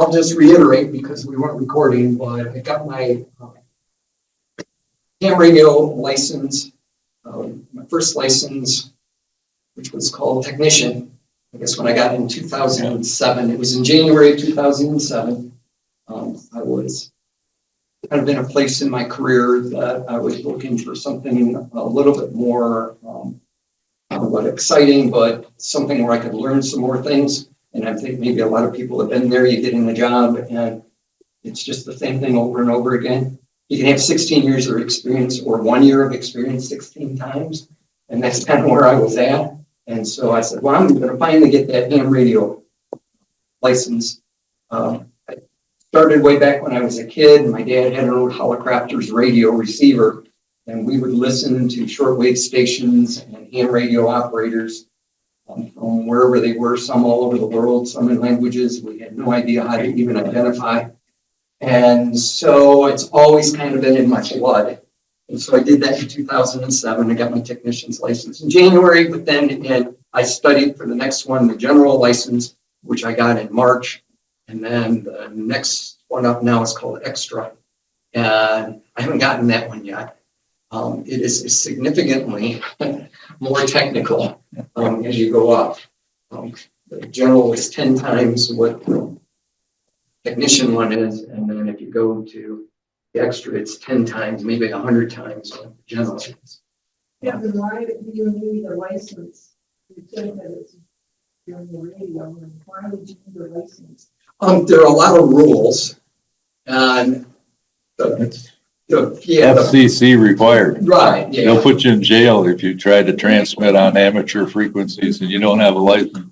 I'll just reiterate because we weren't recording, but I got my ham radio license, my first license, which was called technician, I guess when I got in 2007. It was in January of 2007. I was kind of in a place in my career that I was looking for something a little bit more exciting, but something where I could learn some more things. And I think maybe a lot of people have been there. You get in the job and it's just the same thing over and over again. You can have 16 years of experience or 1 year of experience 16 times. And that's kind of where I was at. And so I said, well, I'm going to finally get that ham radio license. I started way back when I was a kid. My dad had an old Holocrafters radio receiver, and we would listen to shortwave stations and ham radio operators from wherever they were, some all over the world, some in languages we had no idea how to even identify. And so it's always kind of been in my blood. And so I did that in 2007. I got my technician's license in January, but then I studied for the next one, the general license, which I got in March. And then the next one up now is called Extra. And I haven't gotten that one yet. It is significantly more technical as you go up. The general is 10 times what the technician one is. And then if you go to the Extra, it's 10 times, maybe 100 times what the general is. Yeah, but why do you need a license? You said that it's on the radio, and why would you need a license? There are a lot of rules, and FCC required. Right, yeah. They'll put you in jail if you try to transmit on amateur frequencies and you don't have a license.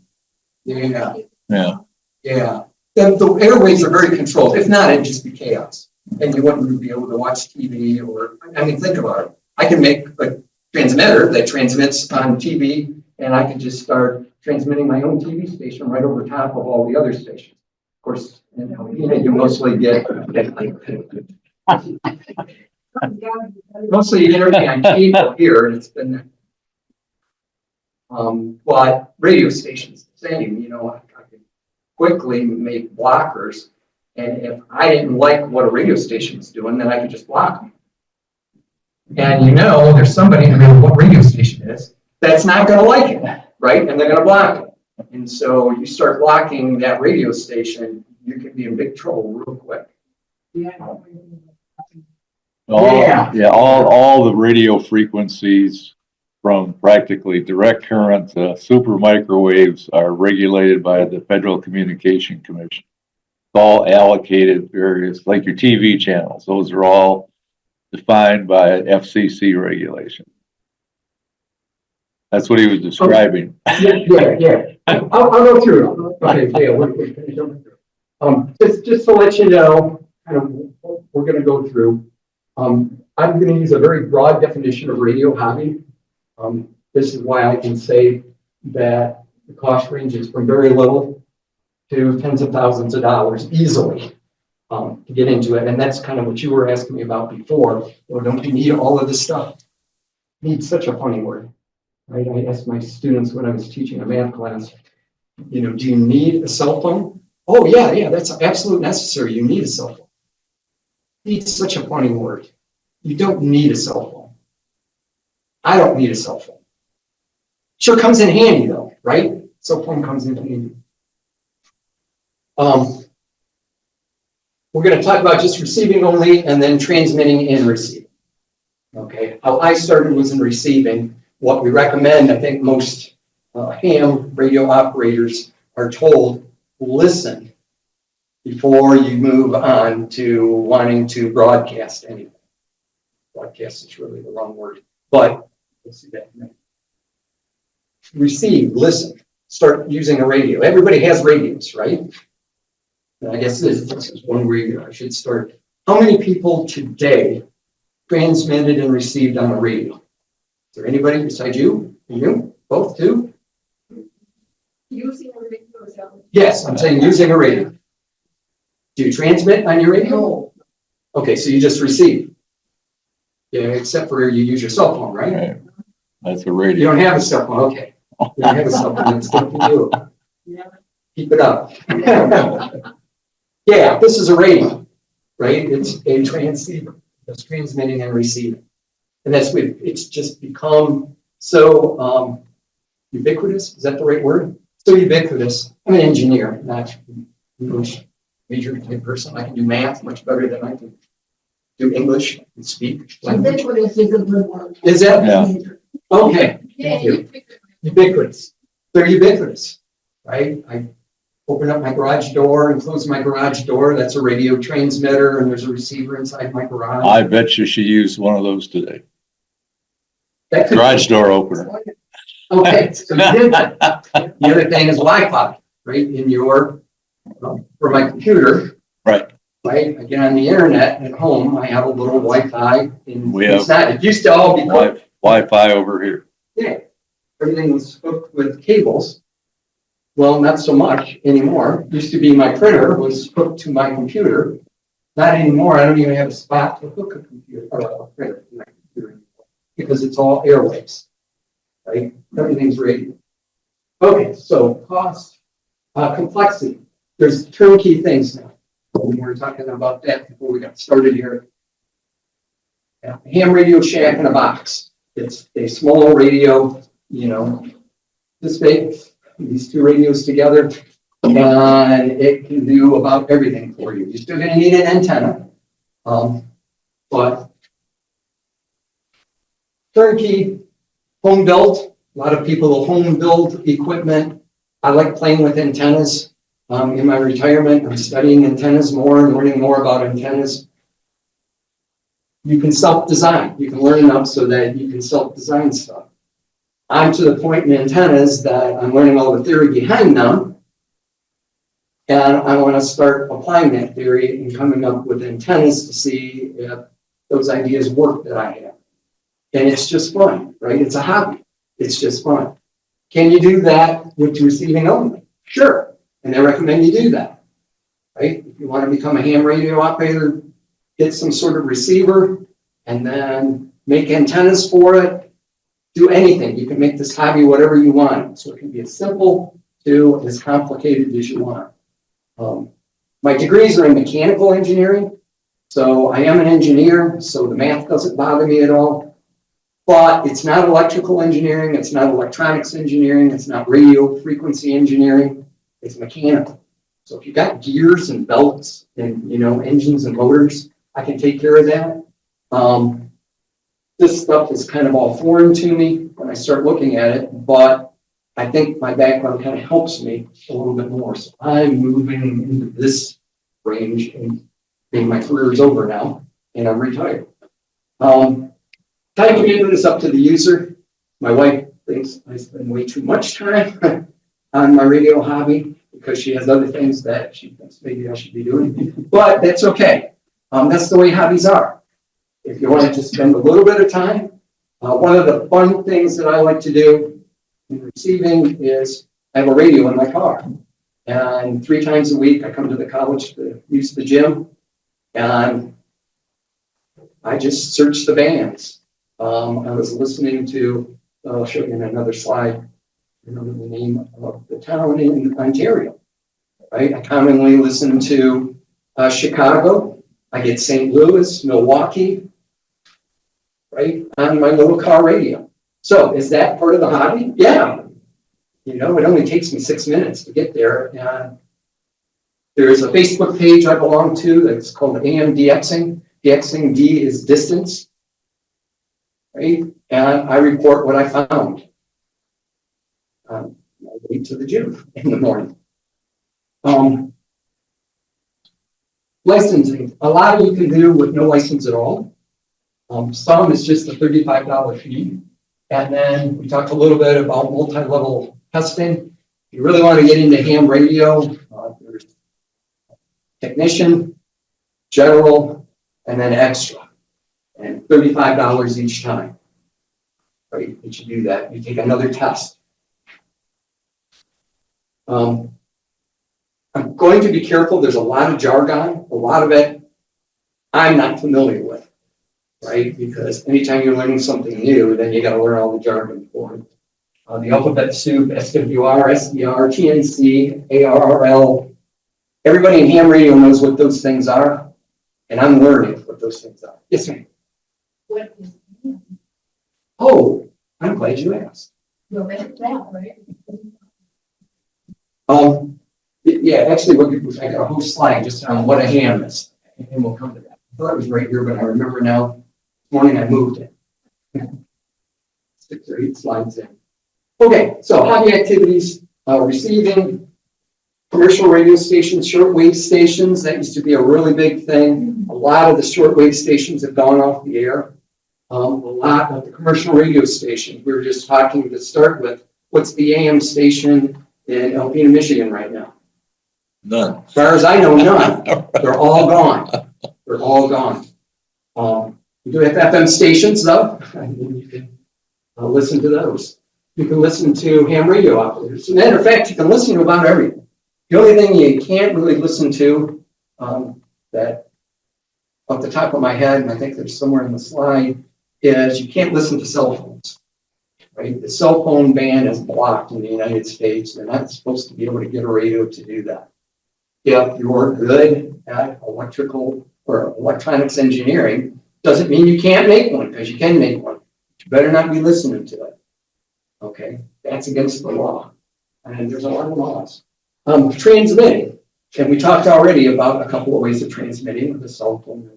Yeah. Yeah. Yeah. The airways are very controlled. If not, it'd just be chaos. And you wouldn't be able to watch TV or, I mean, think about it. I can make a transmitter that transmits on TV, and I can just start transmitting my own TV station right over top of all the other stations. Of course, in Alpena, you mostly get everything on cable here, and it's been but radio stations the same. You know, I could quickly make blockers, and if I didn't like what a radio station was doing, then I could just block them. And you know, there's somebody, no matter what radio station it is, that's not going to like it, right? And they're going to block it. And so you start blocking that radio station, you could be in big trouble real quick. Yeah. All the radio frequencies from practically direct current to super microwaves are regulated by the Federal Communication Commission. It's all allocated various, like your TV channels. Those are all defined by FCC regulation. That's what he was describing. Yeah. I'll go through it. Okay, yeah, we're finish up. Just to let you know, kind of what we're going to go through. I'm going to use a very broad definition of radio hobby. This is why I can say that the cost ranges from very little to tens of thousands of dollars easily to get into it. And that's kind of what you were asking me about before. Well, don't you need all of this stuff? Need such a funny word. Right? I asked my students when I was teaching a math class, you know, do you need a cell phone? Oh, yeah, that's absolutely necessary. You need a cell phone. It's such a funny word. You don't need a cell phone. I don't need a cell phone. Sure comes in handy though, right? Cell phone comes in handy. We're going to talk about just receiving only and then transmitting and receiving. Okay, how I started was in receiving. What we recommend, I think most ham radio operators are told, listen before you move on to wanting to broadcast anything. Broadcast is really the wrong word, but we'll see that in a minute. Receive, listen, start using a radio. Everybody has radios, right? And I guess this is one where I should start. How many people today transmitted and received on a radio? Is there anybody besides you? You? Both, too? Using a radio is that? Yes, I'm saying using a radio. Do you transmit on your radio? No. Okay, so you just receive. Yeah, except for you use your cell phone, right? Right. That's a You radio. don't have a cell phone, okay. You don't have a cell phone, that's good for you. Yeah. Keep it up. like this is a radio, right? It's a transceiver that's transmitting and receiving. And that's what it's just become so ubiquitous. Is that the right word? So ubiquitous. I'm an engineer, not English major type person. I can do math much better than I can do English and speak language. Ubiquitous is a good word. Is that? Yeah. Okay. Thank you. Ubiquitous. They're ubiquitous, right? I open up my garage door and close my garage door. That's a radio transmitter, and there's a receiver inside my garage. I bet you she used one of those today. That could Garage door opener. Okay, so you did that. The other thing is Wi-Fi, right? In your, for my computer. Right. Right, I get on the internet at home. I have a little Wi-Fi. It used to all be Wi-Fi over here. Yeah, everything was hooked with cables. Well, not so much anymore. Used to be my printer was hooked to my computer. Not anymore. I don't even have a spot to hook a computer or a printer to my computer anymore because it's all airwaves, right? Everything's radio. Okay, so cost, complexity. There's turnkey things now. We were talking about that before we got started here. Yeah, ham radio shack in a box. It's a small radio, this big, these two radios together, and it can do about everything for you. You're still going to need an antenna, but turnkey, home built. A lot of people will home build equipment. I like playing with antennas. In my retirement, I'm studying antennas more and learning more about antennas. You can self-design. You can learn enough so that you can self-design stuff. I'm to the point in antennas that I'm learning all the theory behind them. And I want to start applying that theory and coming up with antennas to see if those ideas work that I have. And it's just fun, right? It's a hobby. It's just fun. Can you do that with receiving only? Sure. And I recommend you do that, right? If you want to become a ham radio operator, get some sort of receiver and then make antennas for it. Do anything. You can make this hobby whatever you want. So it can be as simple to as complicated as you want. My degrees are in mechanical engineering. So I am an engineer, so the math doesn't bother me at all. But it's not electrical engineering. It's not electronics engineering. It's not radio frequency engineering. It's mechanical. So if you got gears and belts and, engines and motors, I can take care of that. This stuff is kind of all foreign to me when I start looking at it, but I think my background kind of helps me a little bit more. So I'm moving into this range and my career is over now and I'm retired. Time commitment is up to the user. My wife thinks I spend way too much time on my radio hobby because she has other things that she thinks maybe I should be doing, but that's okay. That's the way hobbies are. If you want to spend a little bit of time, one of the fun things that I like to do in receiving is I have a radio in my car, and 3 times a week I come to the college to use the gym, and I just search the bands. I was listening to, I'll show you in another slide, the name of the town in Ontario, right? I commonly listen to Chicago. I get St. Louis, Milwaukee, right, on my little car radio. So is that part of the hobby? Yeah. It only takes me 6 minutes to get there. And there's a Facebook page I belong to that's called AM DXing. DXing, D is distance, right? And I report what I found. I wait to the gym in the morning. Licensing. A lot of you can do with no license at all. Some is just a $35 fee. And then we talked a little bit about multi-level testing. If you really want to get into ham radio, there's technician, general, and then extra. And $35 each time. Right? You should do that. You take another test. I'm going to be careful. There's a lot of jargon. A lot of it I'm not familiar with, right? Because anytime you're learning something new, then you got to learn all the jargon for it. The alphabet soup, SWR, SDR, TNC, ARRL, Everybody in ham radio knows what those things are, and I'm learning what those things are. Yes, ma'am. What is, Oh, I'm glad you asked. you'll make that, right? Yeah, actually, I got a whole slide just on what a ham is, and we'll come to that. I thought it was right here, but I remember now. This morning I moved it. 6 or 8 slides in. Okay, so hobby activities, receiving, commercial radio stations, shortwave stations. That used to be a really big thing. A lot of the shortwave stations have gone off the air. A lot of the commercial radio stations. We were just talking to start with. What's the AM station in Alpena, Michigan right now? None. As far as I know, none. They're all gone. They're all gone. We do have FM stations though. You can listen to those. You can listen to ham radio operators. As a matter of fact, you can listen to about everything. The only thing you can't really listen to, that off the top of my head, and I think there's somewhere in the slide, is you can't listen to cell phones. Right? The cell phone ban is blocked in the United States. They're not supposed to be able to get a radio to do that. If you're good at electrical or electronics engineering, doesn't mean you can't make one, because you can make one. You better not be listening to it. Okay, that's against the law. And there's a lot of laws. Transmitting, and we talked already about a couple of ways of transmitting with a cell phone.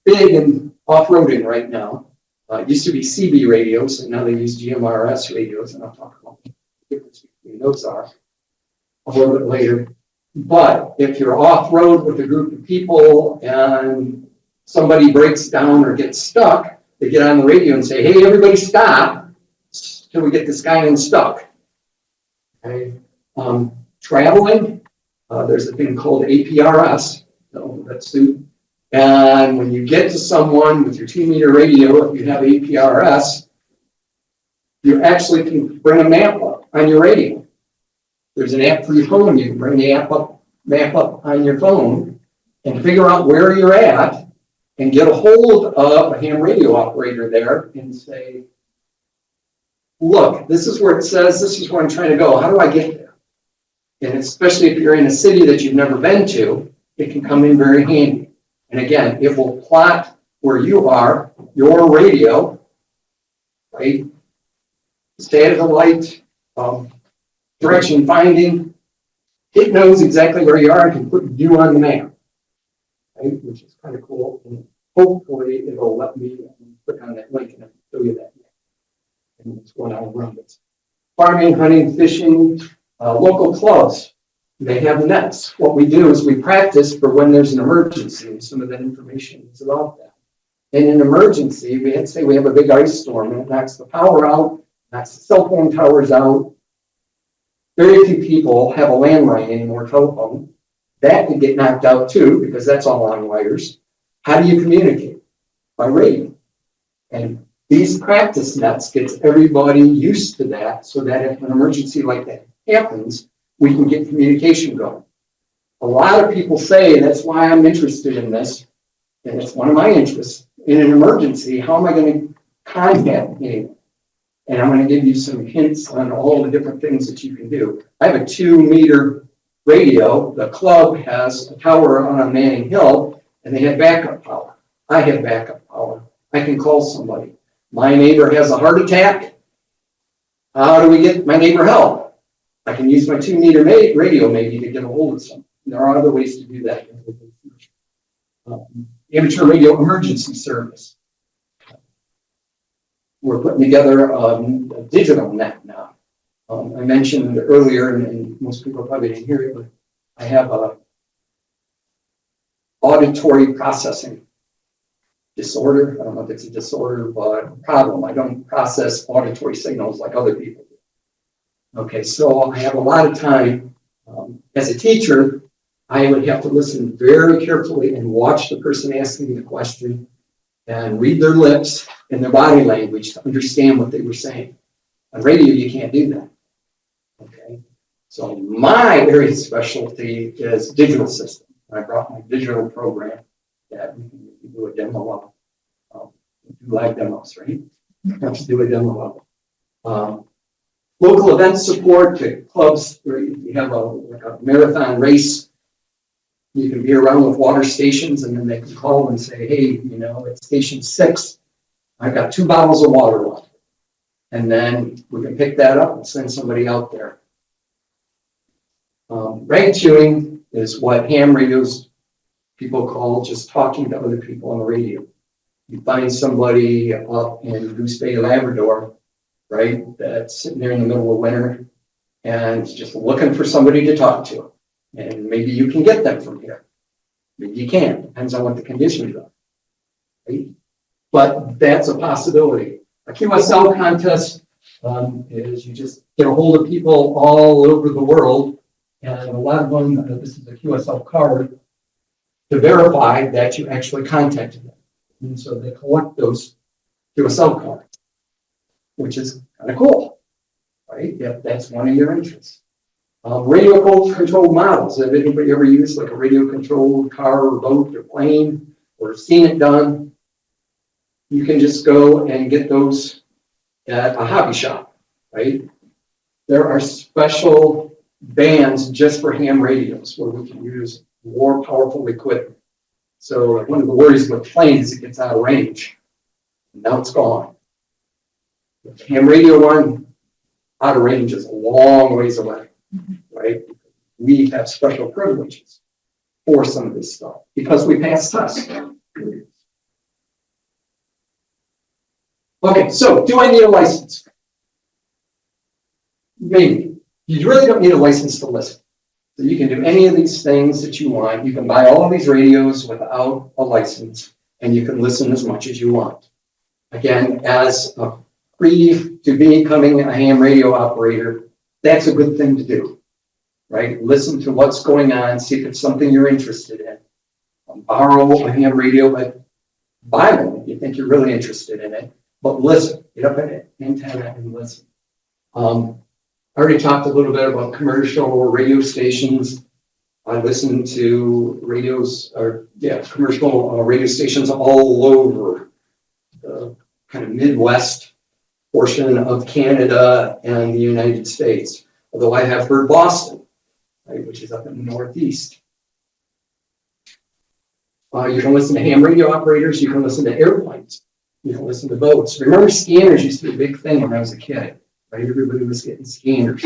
Big and off-roading right now. It used to be CB radios, and now they use GMRS radios, and I'll talk about what the difference between those are a little bit later. But if you're off-road with a group of people and somebody breaks down or gets stuck, they get on the radio and say, hey, everybody stop till we get this guy unstuck. Okay. Traveling, there's a thing called APRS, that's suit. And when you get to someone with your 2-meter radio, if you have APRS, you actually can bring a map up on your radio. There's an app for your phone. You can bring the map up on your phone and figure out where you're at and get a hold of a ham radio operator there and say, look, this is where it says, this is where I'm trying to go. How do I get there? And especially if you're in a city that you've never been to, it can come in very handy. And again, it will plot where you are, your radio, right? State of the light, direction finding. It knows exactly where you are and can put you on the map, right? Which is kind of cool. And hopefully it'll let me click on that link and I can show you that. And that's what I'll run this. Farming, hunting, fishing, local clubs. They have nets. What we do is we practice for when there's an emergency, and some of that information is about that. In an emergency, let's say we have a big ice storm and it knocks the power out, knocks the cell phone towers out. Very few people have a landline anymore, telephone. That could get knocked out too, because that's all on wires. How do you communicate? By radio. And these practice nets gets everybody used to that, so that if an emergency like that happens, we can get communication going. A lot of people say, that's why I'm interested in this, and it's one of my interests. In an emergency, how am I going to contact anyone? And I'm going to give you some hints on all the different things that you can do. I have a 2-meter radio. The club has a tower on Manning Hill, and they have backup power. I have backup power. I can call somebody. My neighbor has a heart attack. How do we get my neighbor help? I can use my 2-meter radio maybe to get a hold of someone. There are other ways to do that. Amateur radio emergency service. We're putting together a digital net now. I mentioned earlier, and most people probably didn't hear it, but I have a auditory processing disorder. I don't know if it's a disorder, but a problem. I don't process auditory signals like other people do. Okay, so I have a lot of time. As a teacher, I would have to listen very carefully and watch the person asking the question and read their lips and their body language to understand what they were saying. On radio, you can't do that. Okay, so my area of specialty is digital system. I brought my digital program that we can do a demo of. Do live demos, right? Let's do a demo of. Local event support to clubs where you have a marathon race You can be around with water stations and then they can call and say, hey, at station 6, I've got 2 bottles of water left. And then we can pick that up and send somebody out there. Rank queuing is what ham radios people call just talking to other people on the radio. You find somebody up in Goose Bay, Labrador, right, that's sitting there in the middle of winter and just looking for somebody to talk to. And maybe you can get them from here. Maybe you can't, depends on what the conditions are. Right? But that's a possibility. A QSL contest is you just get a hold of people all over the world, and a lot of them, this is a QSL card, to verify that you actually contacted them. And so they collect those QSL cards, which is kind of cool, right? If that's one of your interests. Radio controlled models. Have anybody ever used like a radio controlled car or boat or plane or seen it done? You can just go and get those at a hobby shop, right? There are special bands just for ham radios where we can use more powerful equipment. So one of the worries with planes is it gets out of range. Now it's gone. The ham radio one, out of range is a long ways away, right? We have special privileges for some of this stuff because we pass tests. Okay, so do I need a license? Maybe. You really don't need a license to listen. So you can do any of these things that you want. You can buy all of these radios without a license, and you can listen as much as you want. Again, as a pre to becoming a ham radio operator, that's a good thing to do, right? Listen to what's going on, see if it's something you're interested in. Borrow a ham radio, but buy one if you think you're really interested in it. But listen, get up at an antenna and listen. I already talked a little bit about commercial radio stations. I listen to commercial radio stations all over the kind of Midwest portion of Canada and the United States. Although I have heard Boston, right, which is up in the Northeast. You can listen to ham radio operators. You can listen to airplanes. You can listen to boats. Remember, scanners used to be a big thing when I was a kid. Right? Everybody was getting scanners.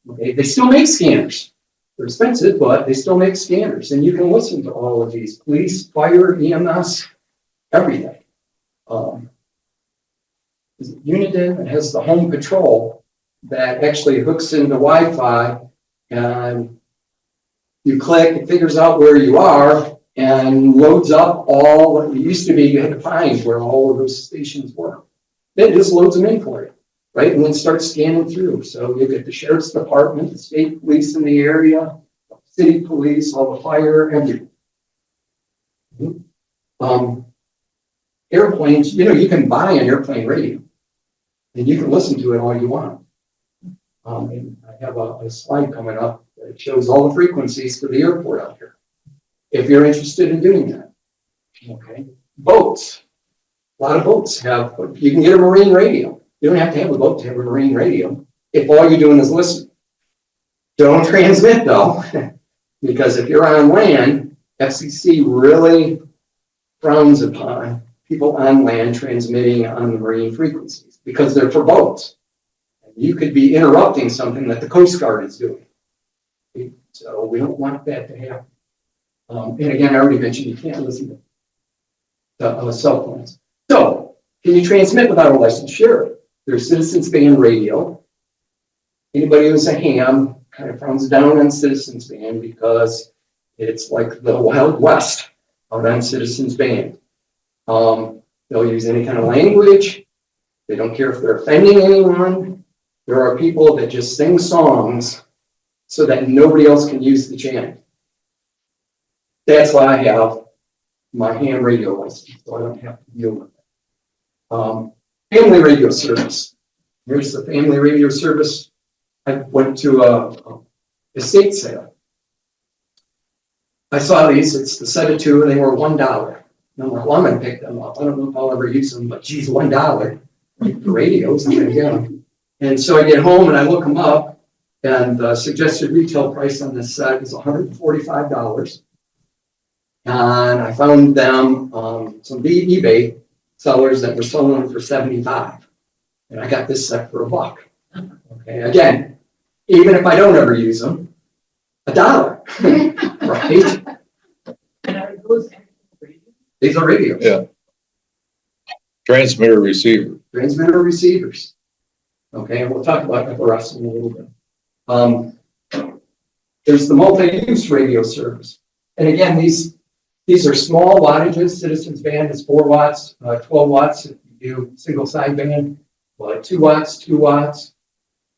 Okay, they still make scanners. They're expensive, but they still make scanners, and you can listen to all of these: police, fire, EMS, everything. Uniden has the home patrol that actually hooks into Wi-Fi, and you click, it figures out where you are, and loads up all what used to be you had to find where all of those stations were. Then it just loads them in for you. Right, and then start scanning through. So you get the sheriff's department, the state police in the area, city police, all the fire, everything. Airplanes, you can buy an airplane radio, and you can listen to it all you want. And I have a slide coming up that shows all the frequencies for the airport out here, if you're interested in doing that. Okay, boats. A lot of boats have. You can get a marine radio. You don't have to have a boat to have a marine radio if all you're doing is listen. Don't transmit though, because if you're on land, FCC really frowns upon people on land transmitting on the marine frequencies because they're for boats. You could be interrupting something that the Coast Guard is doing. So we don't want that to happen. And again, I already mentioned you can't listen to cell phones. So can you transmit without a license? Sure. There's Citizens Band Radio. Anybody who's a ham kind of frowns down on Citizens Band because it's like the Wild West out on Citizens Band. They'll use any kind of language. They don't care if they're offending anyone. There are people that just sing songs so that nobody else can use the channel. That's why I have my ham radio license, so I don't have to deal with it. Family radio service. Here's the family radio service. I went to a estate sale. I saw these, it's the set of 2, and they were $1. And I'm like, well, I'm going to pick them up. I don't know if I'll ever use them, but geez, $1. Like the radios, I'm going to get them. And so I get home and I look them up, and the suggested retail price on this set is $145. And I found them, some eBay sellers that were selling them for 75. And I got this set for $1. Okay, again, even if I don't ever use them, $1, right? And are those actual radios? These are radios. Yeah. Transmitter receiver. Transmitter receivers. Okay, and we'll talk about the rest in a little bit. There's the multi-use radio service. And again, these are small wattages. Citizens band is 4 watts, 12 watts if you do single sideband, 2 watts, 2 watts.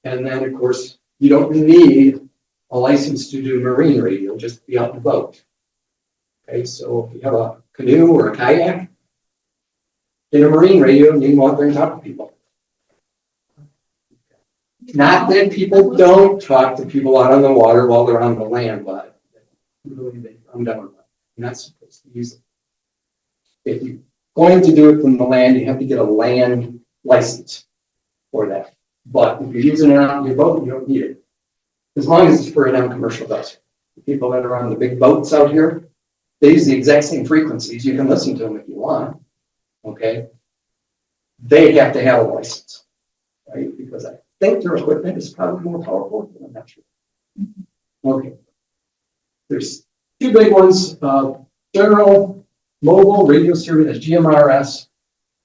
And then, of course, you don't need a license to do marine radio, just be out in the boat. Okay, so if you have a canoe or a kayak, in a marine radio, you can go out there and talk to people. Not that people don't talk to people out on the water while they're on the land, but really they come down. You're not supposed to use it. If you're going to do it from the land, you have to get a land license for that. But if you're using it on your boat, you don't need it. As long as it's for a non-commercial vessel. The people that are on the big boats out here, they use the exact same frequencies. You can listen to them if you want. Okay? They have to have a license, right? Because I think their equipment is probably more powerful, but I'm not sure. Okay. There's 2 big ones. General Mobile Radio Service, GMRS,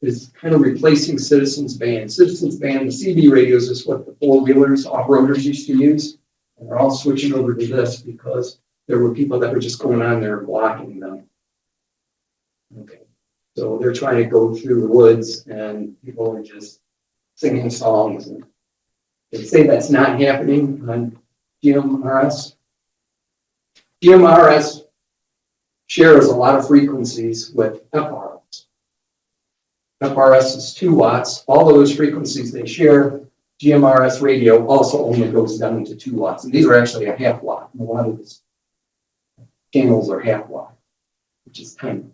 is kind of replacing Citizens Band. Citizens Band, the CB radios is what the 4-wheelers, off-roaders used to use. And they're all switching over to this because there were people that were just going on there and blocking them. Okay. So they're trying to go through the woods and people are just singing songs. And they say that's not happening on GMRS. GMRS shares a lot of frequencies with FRS. FRS is 2 watts. All of those frequencies they share, GMRS radio also only goes down to 2 watts. And these are actually a half watt. A lot of these channels are half watt, which is tiny.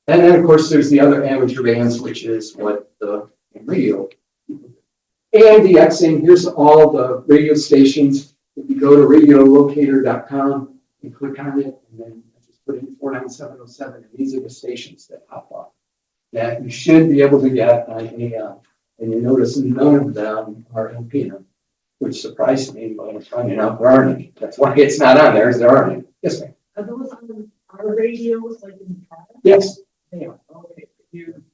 And then, of course, there's the other amateur bands, which is what the radio. And the Xing, here's all the radio stations. If you go to radiolocator.com and click on it, and then just put in 49707, and these are the stations that pop up that you should be able to get on AM. And you notice none of them are Alpena, which surprised me, but I'm finding out there aren't any. That's why it's not on there, is there aren't any. Yes, ma'am. Are those on our radios like in the car? Yes. They are. Okay.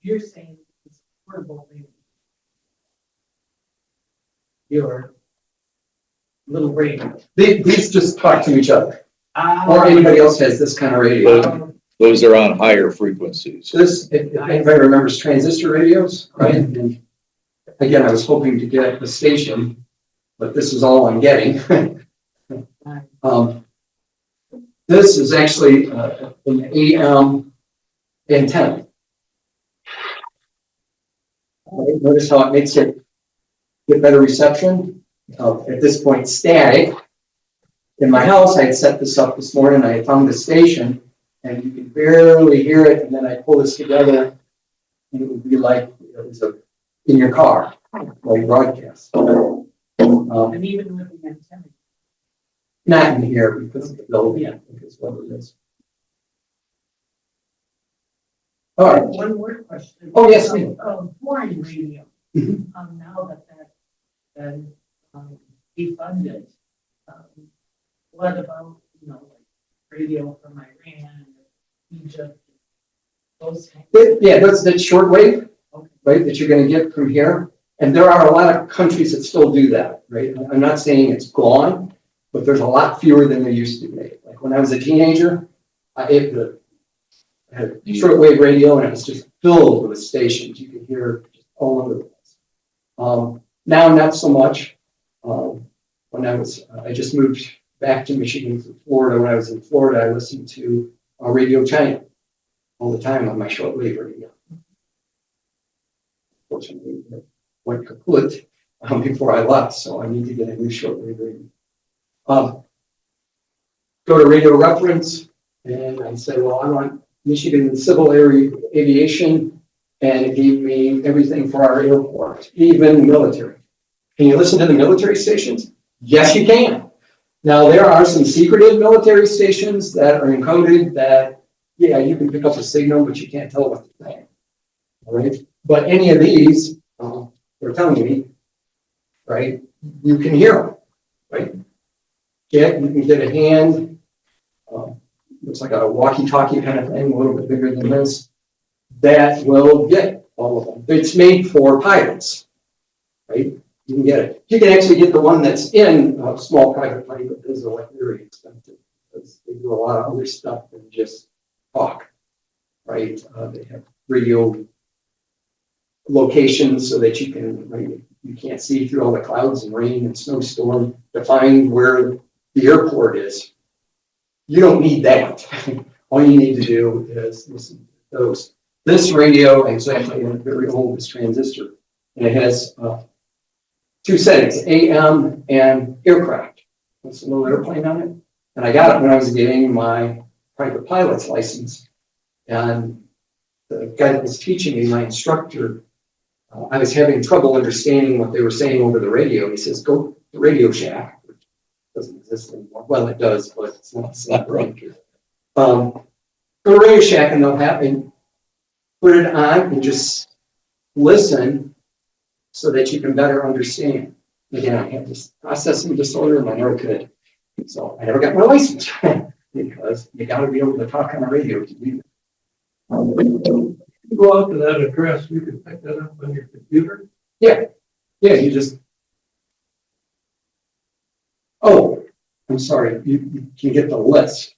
You're saying it's portable radio. Your little radio. These just talk to each other. Ah. Or anybody else has this kind of radio. Those are on higher frequencies. This, if anybody remembers transistor radios, right? And again, I was hoping to get a station, but this is all I'm getting. This is actually an AM antenna. Notice how it makes it get better reception. At this point, static. In my house, I had set this up this morning. I had found a station, and you can barely hear it. And then I pull this together, and it would be like it was in your car, like broadcast. And even with the antenna. Not in here because of the building, I think is what it is. All right. One more question. Oh, yes, ma'am. Foreign radio. Mhm. Now that is defunded, what about, like radio from Iran, Egypt, those kinds of Yeah, that's shortwave, Okay. right, that you're going to get from here. And there are a lot of countries that still do that, right? I'm not saying it's gone, but there's a lot fewer than there used to be. Like when I was a teenager, I had a shortwave radio and it was just filled with stations. You could hear just all over the place. Now, not so much. When I just moved back to Michigan from Florida. When I was in Florida, I listened to Radio China all the time on my shortwave radio. Fortunately, it went kaput before I left, so I need to get a new shortwave radio. Go to Radio Reference, and I said, well, I want Michigan Civil Aviation, and it gave me everything for our airport, even military. Can you listen to the military stations? Yes, you can. Now, there are some secretive military stations that are encoded that, yeah, you can pick up a signal, but you can't tell what they're saying. All right, but any of these, they're telling me, right, you can hear them, right? You can get a hand, looks like a walkie-talkie kind of thing, a little bit bigger than this, that will get all of them. It's made for pilots, right? You can get it. You can actually get the one that's in a small private plane, but those are like very expensive because they do a lot of other stuff than just talk, right? They have radio locations so that you can, right, you can't see through all the clouds and rain and snowstorm to find where the airport is. You don't need that. All you need to do is listen to those. This radio is actually a very old transistor, and it has two settings, AM and aircraft. There's a little airplane on it. And I got it when I was getting my private pilot's license. And the guy that was teaching me, my instructor, I was having trouble understanding what they were saying over the radio. He says, go to Radio Shack, which doesn't exist anymore. Well, it does, but it's not the same thing. Go to Radio Shack and they'll have and put it on and just listen so that you can better understand. Again, I have this processing disorder and I never could. So I never got my license because you got to be able to talk on the radio to do that. Go out to that address, you can pick that up on your computer. Yeah, you just. Oh, I'm sorry. You can get the list.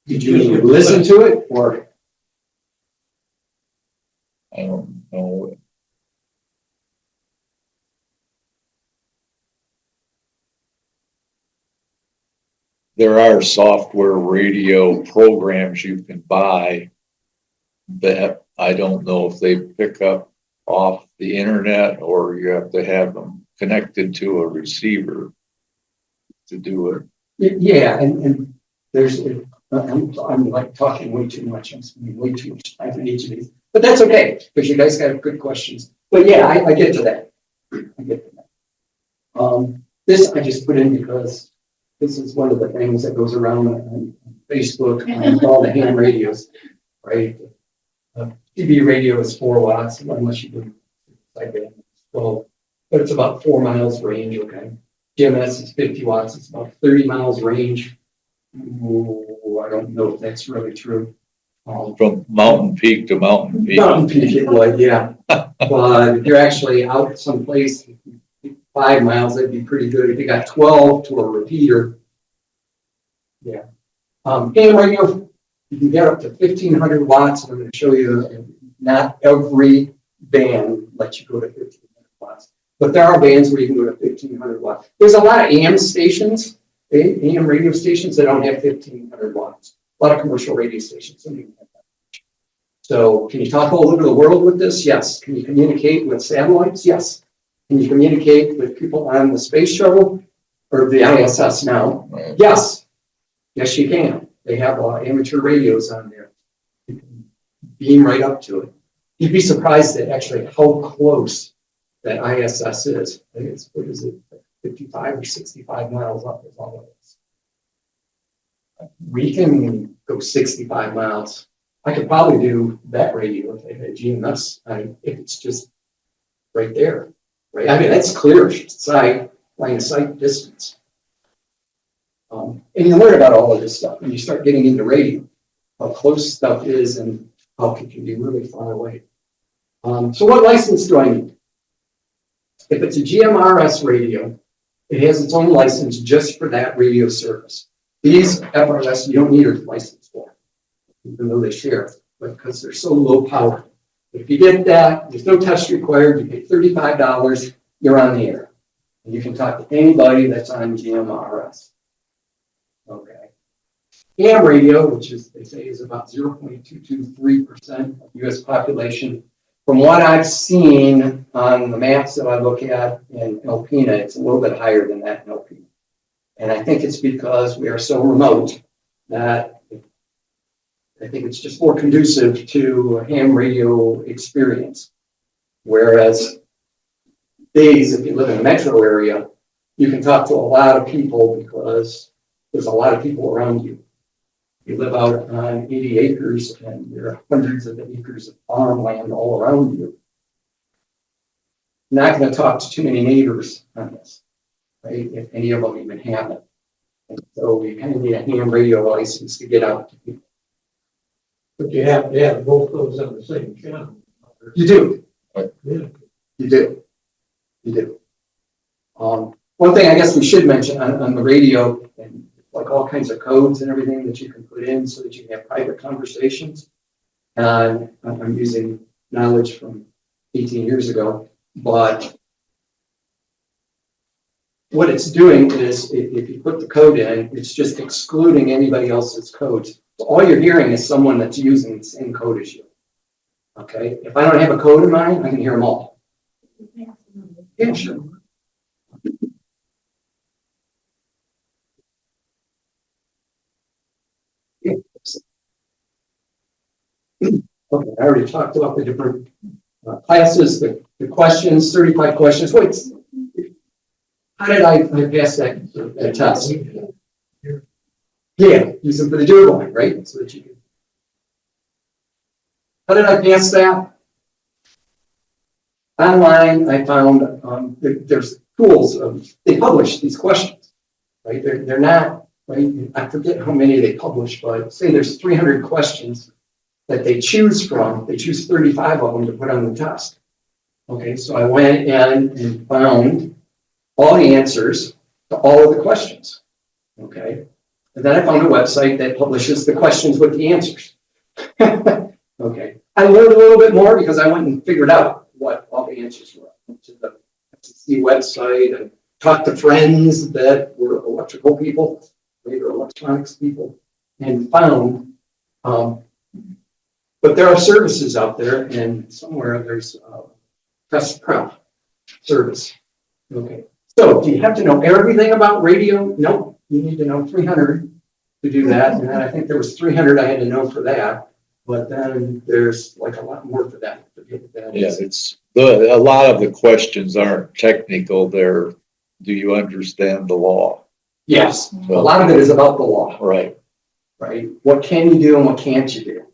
Did you listen to it or? I don't know. There are software radio programs you can buy that I don't know if they pick up off the internet or you have to have them connected to a receiver to do it. Yeah, and there's, I'm like talking way too much. I'm spending way too much time on each of these, but that's okay because you guys got good questions. But yeah, I get to that. This I just put in because this is one of the things that goes around on Facebook and all the ham radios, right? TV radio is 4 watts, unless you do sideband, 12, but it's about 4 miles range, okay? GMS is 50 watts, it's about 30 miles range. Ooh, I don't know if that's really true. From mountain peak to mountain peak. Mountain peak, it would, yeah. But if you're actually out someplace, 5 miles, that'd be pretty good. If you got 12 to a repeater, yeah. AM radio, you can get up to 1,500 watts. And I'm going to show you not every band lets you go to 1,500 watts, but there are bands where you can go to 1,500 watts. There's a lot of AM stations, AM radio stations that don't have 1,500 watts. A lot of commercial radio stations don't even have that. So can you talk all over the world with this? Yes. Can you communicate with satellites? Yes. Can you communicate with people on the space shuttle or the ISS now? Yes. Yes, you can. They have amateur radios on there. You can beam right up to it. You'd be surprised at actually how close that ISS is. I think it's, what is it, 55 or 65 miles up is all it is. We can go 65 miles. I could probably do that radio if they had GMS. If it's just right there. Right? I mean, that's clear sight, line of sight distance. And you learn about all of this stuff when you start getting into radio, how close stuff is and how it can be really far away. So what license do I need? If it's a GMRS radio, it has its own license just for that radio service. These FRS, you don't need a license for, even though they share, but because they're so low power. If you get that, there's no test required. You pay $35, you're on the air. And you can talk to anybody that's on GMRS. Okay. AM radio, which is, they say, is about 0.223% of U.S. population. From what I've seen on the maps that I look at in Alpena, it's a little bit higher than that in Alpena. And I think it's because we are so remote that I think it's just more conducive to a ham radio experience. Whereas days, if you live in a metro area, You can talk to a lot of people because there's a lot of people around you. You live out on 80 acres and there are hundreds of acres of farmland all around you. Not going to talk to too many neighbors on this, right? If any of them even have it. And so you kind of need a ham radio license to get out to people. But you have to have both those on the same channel. You do. Yeah. You do. You do. One thing I guess we should mention on the radio, and like all kinds of codes and everything that you can put in so that you can have private conversations. And I'm using knowledge from 18 years ago, but what it's doing is if you put the code in, it's just excluding anybody else's codes. So all you're hearing is someone that's using the same code as you. Okay, if I don't have a code in mind, I can hear them all. Yeah, sure. Yeah. Okay, I already talked about the different classes, the questions, 35 questions. Wait, how did I pass that test? Yeah, use them for the Durban, right? So that you can. How did I pass that? Online, I found there's tools. They publish these questions, right? They're not, right? I forget how many they publish, but say there's 300 questions that they choose from. They choose 35 of them to put on the test. Okay, so I went in and found all the answers to all of the questions. Okay, and then I found a website that publishes the questions with the answers. Okay, I learned a little bit more because I went and figured out what all the answers were. I went to the FCC website and talked to friends that were electrical people, later electronics people, and found. But there are services out there, and somewhere there's a test prep service. Okay, so do you have to know everything about radio? No, you need to know 300 to do that, and then I think there was 300 I had to know for that. But then there's like a lot more for that. Yeah, it's a lot of the questions aren't technical. They're, do you understand the law? Yes, So, a lot of it is about the law, right. right? What can you do and what can't you do,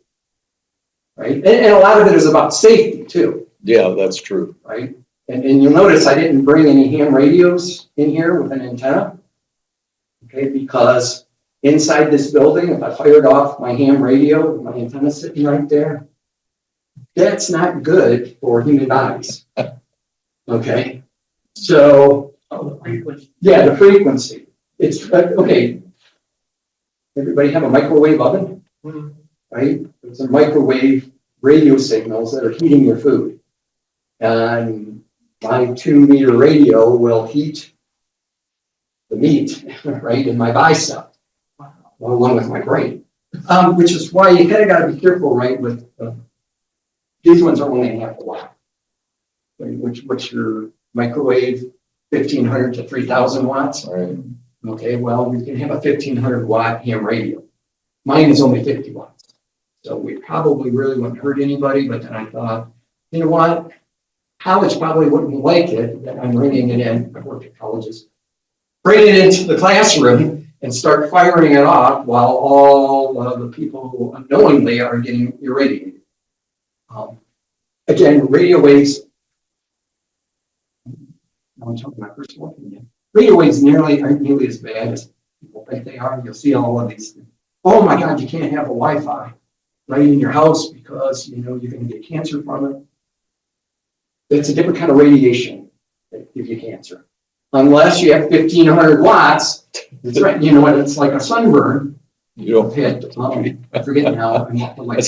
right? And a lot of it is about safety too, Yeah, that's true. right? And you'll notice I didn't bring any ham radios in here with an antenna, okay? Because inside this building, if I fired off my ham radio with my antenna sitting right there, that's not good for human bodies. Okay, so yeah, the frequency. It's okay. Everybody have a microwave oven, right? It's a microwave radio signals that are heating your food, and my 2-meter radio will heat the meat, right, in my bicep. Along with my brain, which is why you kind of got to be careful, right? With these ones are only half a watt. What's your microwave? 1,500 to 3,000 watts. Right. Okay, well, we can have a 1,500 watt ham radio. Mine is only 50 watts, so we probably really wouldn't hurt anybody. But then I thought, you know what? College probably wouldn't like it that I'm bringing it in. I work at colleges, bring it into the classroom and start firing it off while all of the people who unknowingly are getting irradiated. Again, radio waves, I'm talking about personal opinion. Radio waves aren't nearly as bad as people think they are. You'll see all of these things. Oh my God, you can't have a Wi-Fi right in your house because you're going to get cancer from it. That's a different kind of radiation that gives you cancer. Unless you have 1,500 watts, it's right. You know what? It's like a sunburn. You don't. I forget now. That's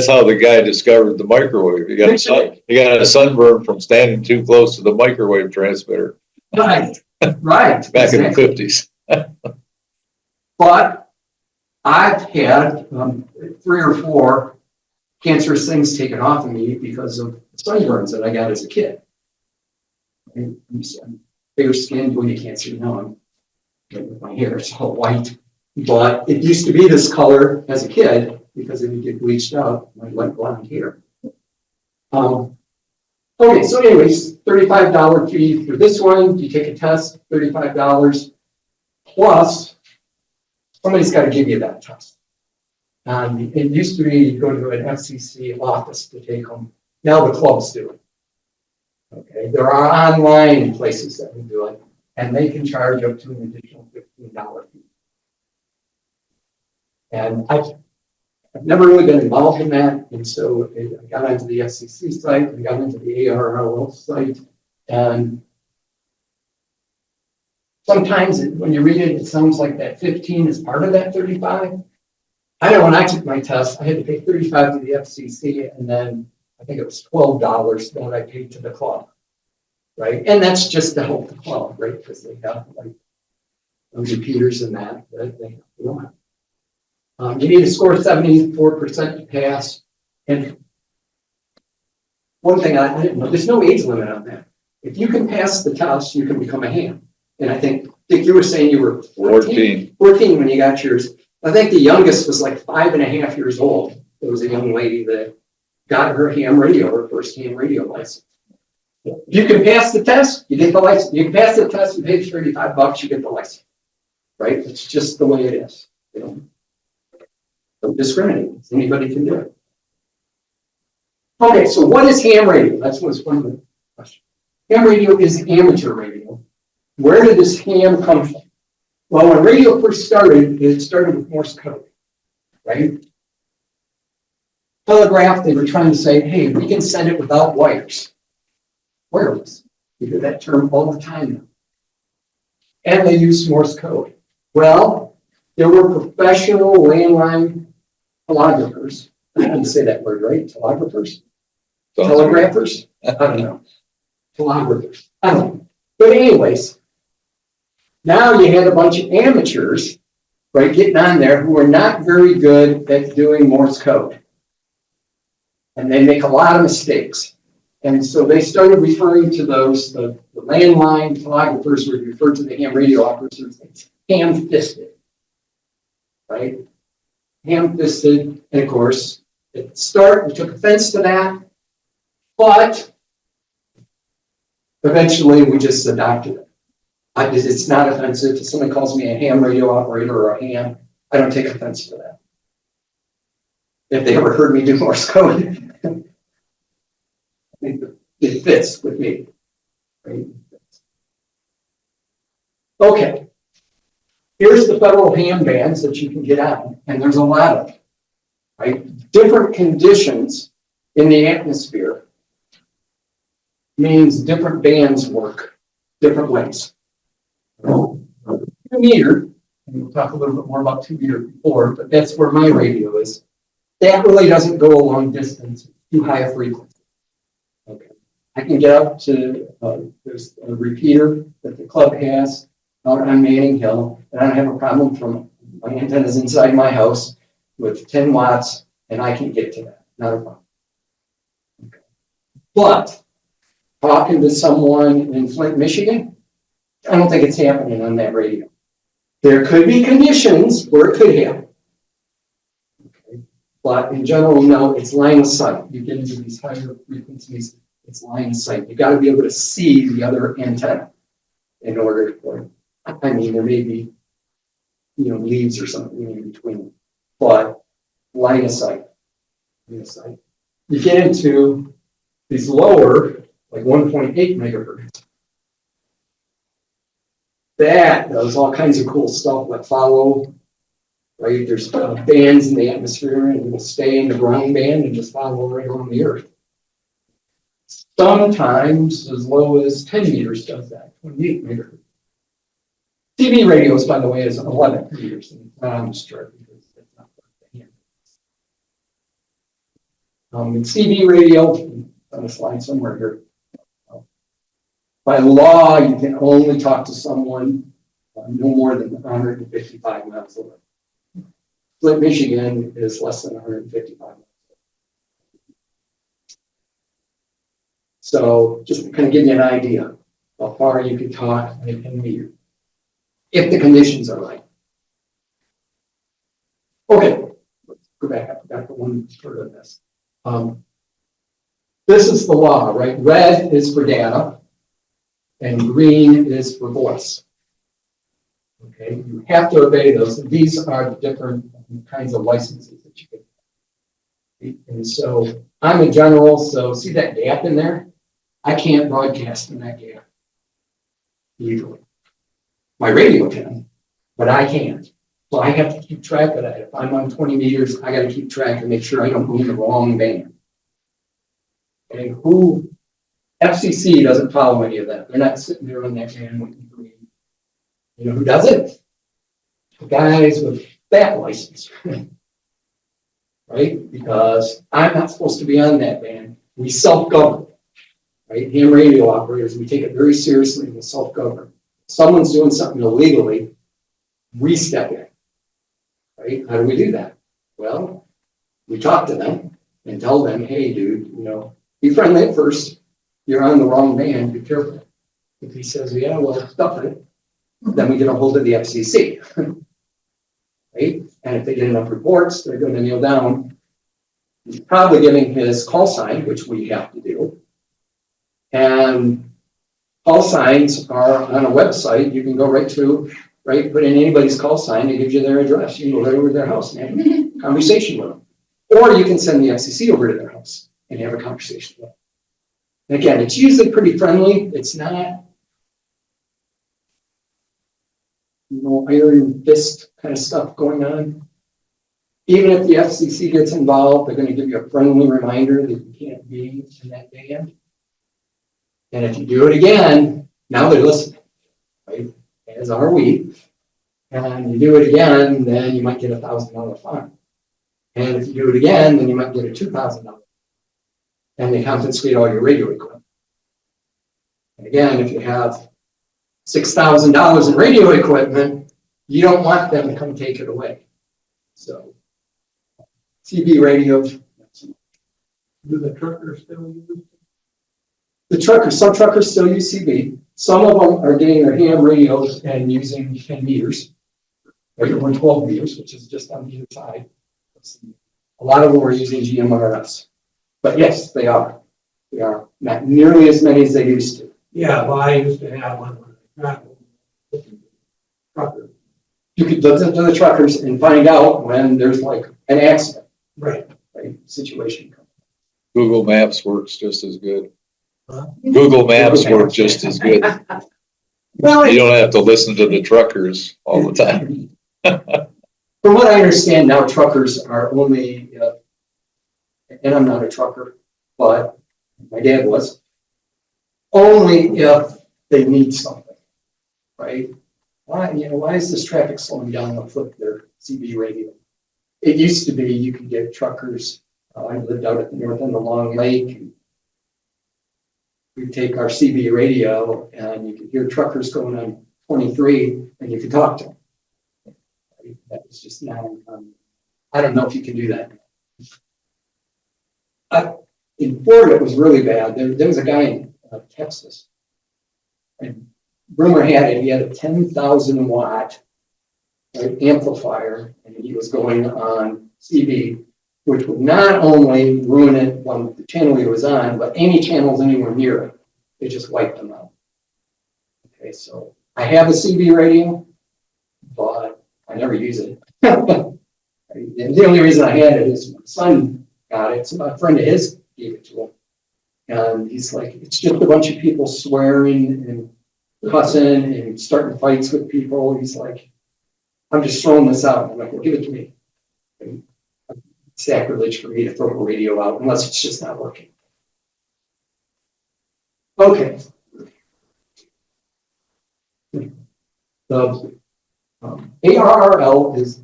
how the guy discovered the microwave. He got a sunburn from standing too close to the microwave transmitter. Right. Back in the 50s. But I've had 3 or 4 cancerous things taken off of me because of sunburns that I got as a kid. I'm fair skinned. Well, you can't see now. With my hair, it's all white. But it used to be this color as a kid because it would get bleached out, my light blonde hair. Okay, so anyways, $35 fee for this one. You take a test, $35 plus somebody's got to give you that test. It used to be you go to an FCC office to take them. Now the clubs do it. Okay, there are online places that will do it, and they can charge up to an additional $15 fee. And I've never really been involved in that, and so I got onto the FCC site, I got into the ARRL site, and sometimes when you read it, it sounds like that 15 is part of that 35. I know when I took my test, I had to pay 35 to the FCC, and then I think it was $12 that I paid to the club, right? And that's just to help the club, right? Because they got like repeaters and that they want. You need to score 74% to pass. And one thing I didn't know, there's no age limit on that. If you can pass the test, you can become a ham. And I think, Dick, you were saying you were 14 when you got yours. I think the youngest was like 5.5 years old. There was a young lady that got her ham radio, her first ham radio license. If you can pass the test, you get the license. You can pass the test and pay $35, you get the license. Right? It's just the way it is. You know? Don't discriminate. Anybody can do it. Okay, so what is ham radio? That's what's one of the questions. Ham radio is amateur radio. Where did this ham come from? Well, when radio first started, it started with Morse code, right? Telegraph, they were trying to say, hey, we can send it without wires. Wireless. You hear that term all the time now. And they used Morse code. Well, there were professional landline telegraphers. I didn't say that word, right? Telegraphers? Telegraphers? I don't know. Telegraphers. I don't know. But anyways, now you had a bunch of amateurs, right, getting on there who are not very good at doing Morse code. And they make a lot of mistakes. And so they started referring to those, the landline telegraphers were referred to the ham radio operators as ham-fisted, right? Ham-fisted, and of course, at the start, we took offense to that, but eventually we just adopted it. It's not offensive. If someone calls me a ham radio operator or a ham, I don't take offense to that. If they ever heard me do Morse code, I think it fits with me. Right? Okay. Here's the federal ham bands that you can get on, and there's a lot of them. Right? Different conditions in the atmosphere means different bands work different ways. 2 meter, and we'll talk a little bit more about 2 meter before, but that's where my radio is. That really doesn't go a long distance, too high a frequency. Okay. I can get up to, there's a repeater that the club has out on Manning Hill, and I don't have a problem from my antennas inside my house with 10 watts, and I can get to that, not a problem. Okay. But talking to someone in Flint, Michigan, I don't think it's happening on that radio. There could be conditions where it could happen. Okay. But in general, no, it's line of sight. You get into these higher frequencies, it's line of sight. You got to be able to see the other antenna in order for, I mean, there may be, leaves or something in between, but line of sight. Line of sight. You get into these lower, like 1.8 megahertz. That does all kinds of cool stuff like follow, right? There's bands in the atmosphere and it will stay in the ground band and just follow right along the earth. Sometimes as low as 10 meters does that, 28 megahertz. TV radios, by the way, is 11 meters. And it's not on the chart because it's not the hand. In CB radio, on a slide somewhere here. By law, you can only talk to someone no more than 155 miles away. Flint, Michigan is less than 155 miles away. So just to kind of give you an idea how far you can talk and meter, if the conditions are right. Okay, let's go back. I forgot the one part of this. this is the law, right? Red is for data and green is for voice. Okay, you have to obey those. These are the different kinds of licenses that you get. And so I'm a general, so see that gap in there? I can't broadcast in that gap legally. My radio can, but I can't. So I have to keep track of that. If I'm on 20 meters, I got to keep track and make sure I don't move the wrong band. Okay, FCC doesn't follow any of that. They're not sitting there on that band with green. You know who does it? The guys with that license. Right? Because I'm not supposed to be on that band. We self-govern. Right? Ham radio operators, we take it very seriously and we self-govern. If someone's doing something illegally, we step in. Right? How do we do that? Well, we talk to them and tell them, hey, dude, you know, be friendly at first. You're on the wrong band. Be careful. If he says, yeah, well, stuff it, then we get a hold of the FCC. Right? And if they get enough reports, they're going to kneel down. He's probably giving his call sign, which we have to do. And call signs are on a website. You can go right to, right, put in anybody's call sign. It gives you their address. You can go right over to their house and have a conversation with them. Or you can send the FCC over to their house and have a conversation with them. And again, it's usually pretty friendly. It's not, you know, iron fist kind of stuff going on. Even if the FCC gets involved, they're going to give you a friendly reminder that you can't be in that band. And if you do it again, now they're listening, right? As are we. And you do it again, then you might get a $1,000 fine. And if you do it again, then you might get a $2,000. And they confiscate all your radio equipment. And again, if you have $6,000 in radio equipment, you don't want them to come take it away. So, CB radios. Do the truckers still use? Some truckers still use CB. Some of them are getting their ham radios and using 10 meters, or 12 meters, which is just on either side. A lot of them are using GMRS. But yes, they are. They are not nearly as many as they used to. Yeah, well, I used to have one when I traveled. Trucker. You could go to the truckers and find out when there's like an accident, Right. right? Situation. Google Maps works just as good. Huh? Google Maps work just as good. Well, You don't have to listen to the truckers all the time. from what I understand now, truckers are only, and I'm not a trucker, but my dad was, only if they need something, right? Why is this traffic slowing down? They'll flip their CB radio. It used to be you could get truckers. I lived out at the north end of Long Lake. And we'd take our CB radio and you could hear truckers going on 23 and you could talk to them. Right? That was just not uncommon. I don't know if you can do that. In Florida, it was really bad. There was a guy in Texas. And rumor had it, he had a 10,000 watt amplifier, and he was going on CB, which would not only ruin it on the channel he was on, but any channels anywhere near it. It just wiped them out. Okay, so I have a CB radio, but I never use it. And the only reason I had it is my son got it, so a friend of his gave it to him. And he's like, it's just a bunch of people swearing and cussing and starting fights with people. He's like, I'm just throwing this out. I'm like, well, give it to me. And it's sacrilege for me to throw a radio out unless it's just not working. Okay. The ARRL is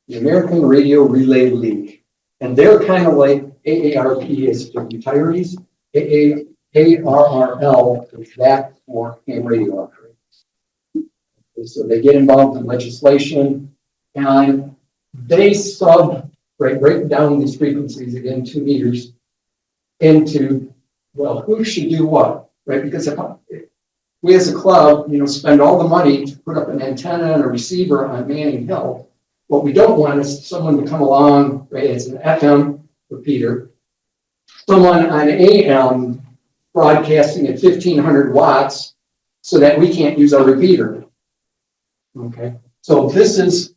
the American Radio Relay League. And they're kind of like AARP is for retirees. ARRL is that for ham radio operators. So they get involved in legislation and they break down these frequencies, again, 2 meters, into, well, who should do what, right? Because if we as a club, spend all the money to put up an antenna and a receiver on Manning Hill, what we don't want is someone to come along, right? It's an FM repeater, someone on AM broadcasting at 1500 watts so that we can't use our repeater. Okay, so this is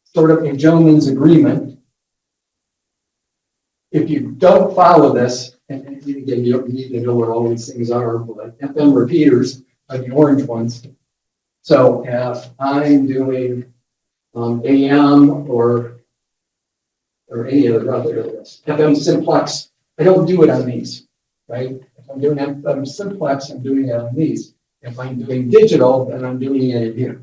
sort of a gentleman's agreement. If you don't follow this, and again, you don't need to know what all these things are, but FM repeaters are the orange ones. So if I'm doing AM or any other FM simplex, I don't do it on these, right? If I'm doing FM simplex, I'm doing it on these. If I'm doing digital, then I'm doing it in here.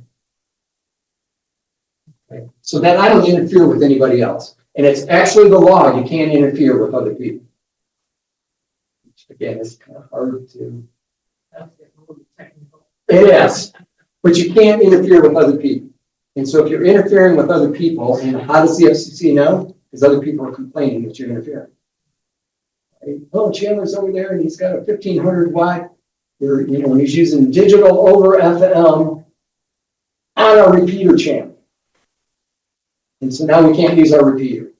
Okay. So that I don't interfere with anybody else. And it's actually the law, you can't interfere with other people. Which again, is kind of hard to. It is, but you can't interfere with other people. And so if you're interfering with other people, and how does the FCC know? Because other people are complaining that you're interfering. Right? Oh, Chandler's over there and he's got a 1500 watt, or, you know, he's using digital over FM on our repeater channel. And so now we can't use our repeater.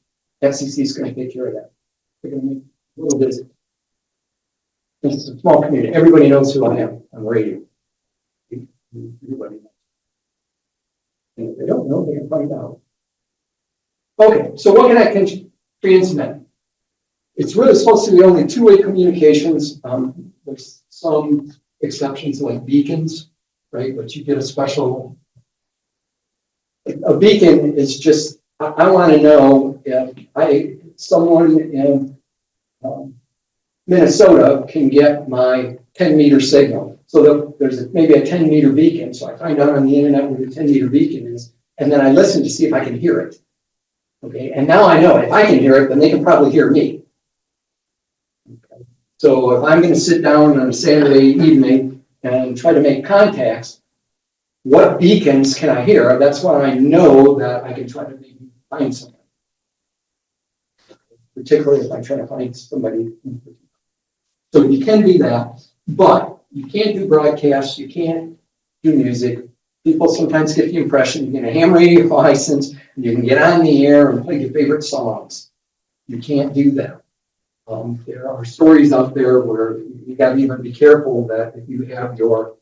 FCC is going to take care of that. They're going to make a little busy. This is a small community. Everybody knows who I am on the radio. Everybody knows. And if they don't know, they can find out. Okay, so what can I transmit? It's really supposed to be only two-way communications. There's some exceptions like beacons, right? But you get a special. A beacon is just, I want to know if someone in Minnesota can get my 10-meter signal. So there's maybe a 10-meter beacon. So I find out on the internet where the 10-meter beacon is, and then I listen to see if I can hear it. Okay, and now I know if I can hear it, then they can probably hear me. Okay. So if I'm going to sit down on a Saturday evening and try to make contacts, what beacons can I hear? That's why I know that I can try to maybe find something. Particularly if I'm trying to find somebody. So you can do that, but you can't do broadcasts, you can't do music. People sometimes get the impression you get a ham radio license and you can get on the air and play your favorite songs. You can't do that. There are stories out there where you got to even be careful that if you have your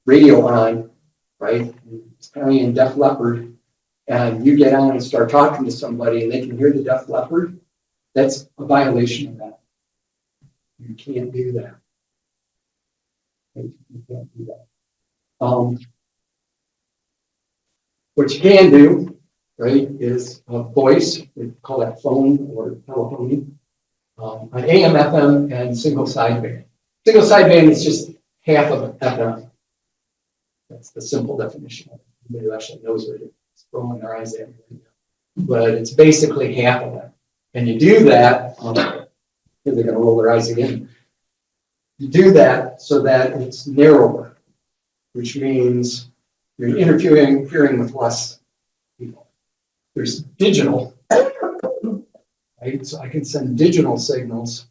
radio on, right? It's kind of in Def Leppard, and you get on and start talking to somebody and they can hear the Def Leppard, that's a violation of that. You can't do that. You can't do that. What you can do, right, is a voice, we call that phone or telephony, an AM, FM, and single sideband. Single sideband is just half of FM. That's the simple definition of it. Nobody actually knows what it is, rolling their eyes at me. But it's basically half of it. And you do that, they're going to roll their eyes again. You do that so that it's narrower, which means you're interfering with less people. There's digital, right? So I can send digital signals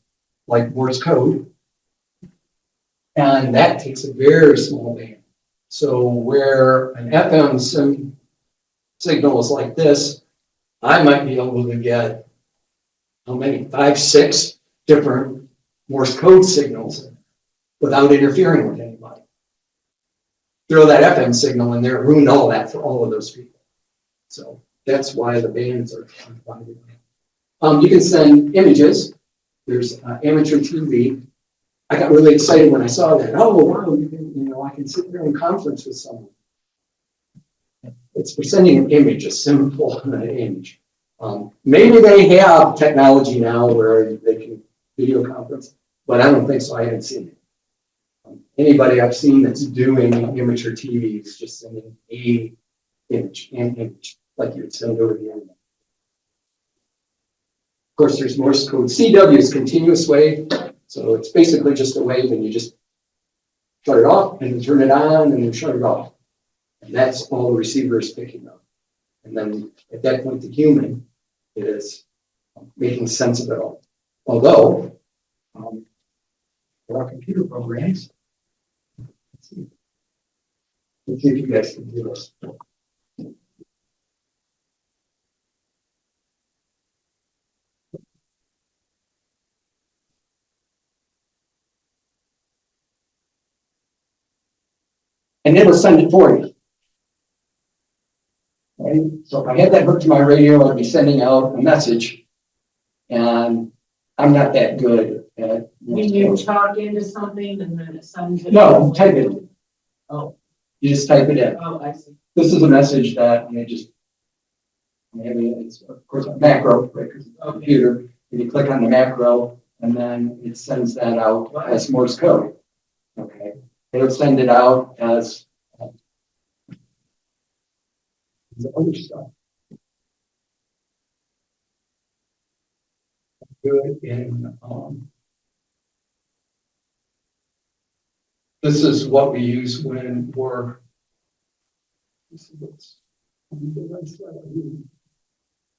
like Morse code, and that takes a very small band. So where an FM signal is like this, I might be able to get how many? 5, 6 different Morse code signals without interfering with anybody. Throw that FM signal in there, ruin all that for all of those people. So that's why the bands are divided. You can send images. There's amateur TV. I got really excited when I saw that. Oh, wow, I can sit there in conference with someone. It's for sending an image, a simple image. Maybe they have technology now where they can video conference, but I don't think so. I haven't seen it. Anybody I've seen that's doing amateur TV is just sending an image, like you would send over the internet. Of course, there's Morse code. CW is continuous wave, so it's basically just a wave, and you just shut it off, and then turn it on, and then shut it off. And that's all the receiver is picking up. And then at that point, the human is making sense of it all. Although, there are computer programs. Let's see if you guys can do this. and it'll send it for you. Right? So if I had that hooked to my radio, I'd be sending out a message, and I'm not that good at. When you talk into something and then it sends it. No, type it. Oh. You just type it in. Oh, I see. This is a message that it's of course a macro, right? 'Cause it's a computer, and you click on the macro, and then it sends that out as Morse code. Okay, it'll send it out as the other stuff. Good in this is what we use when we're.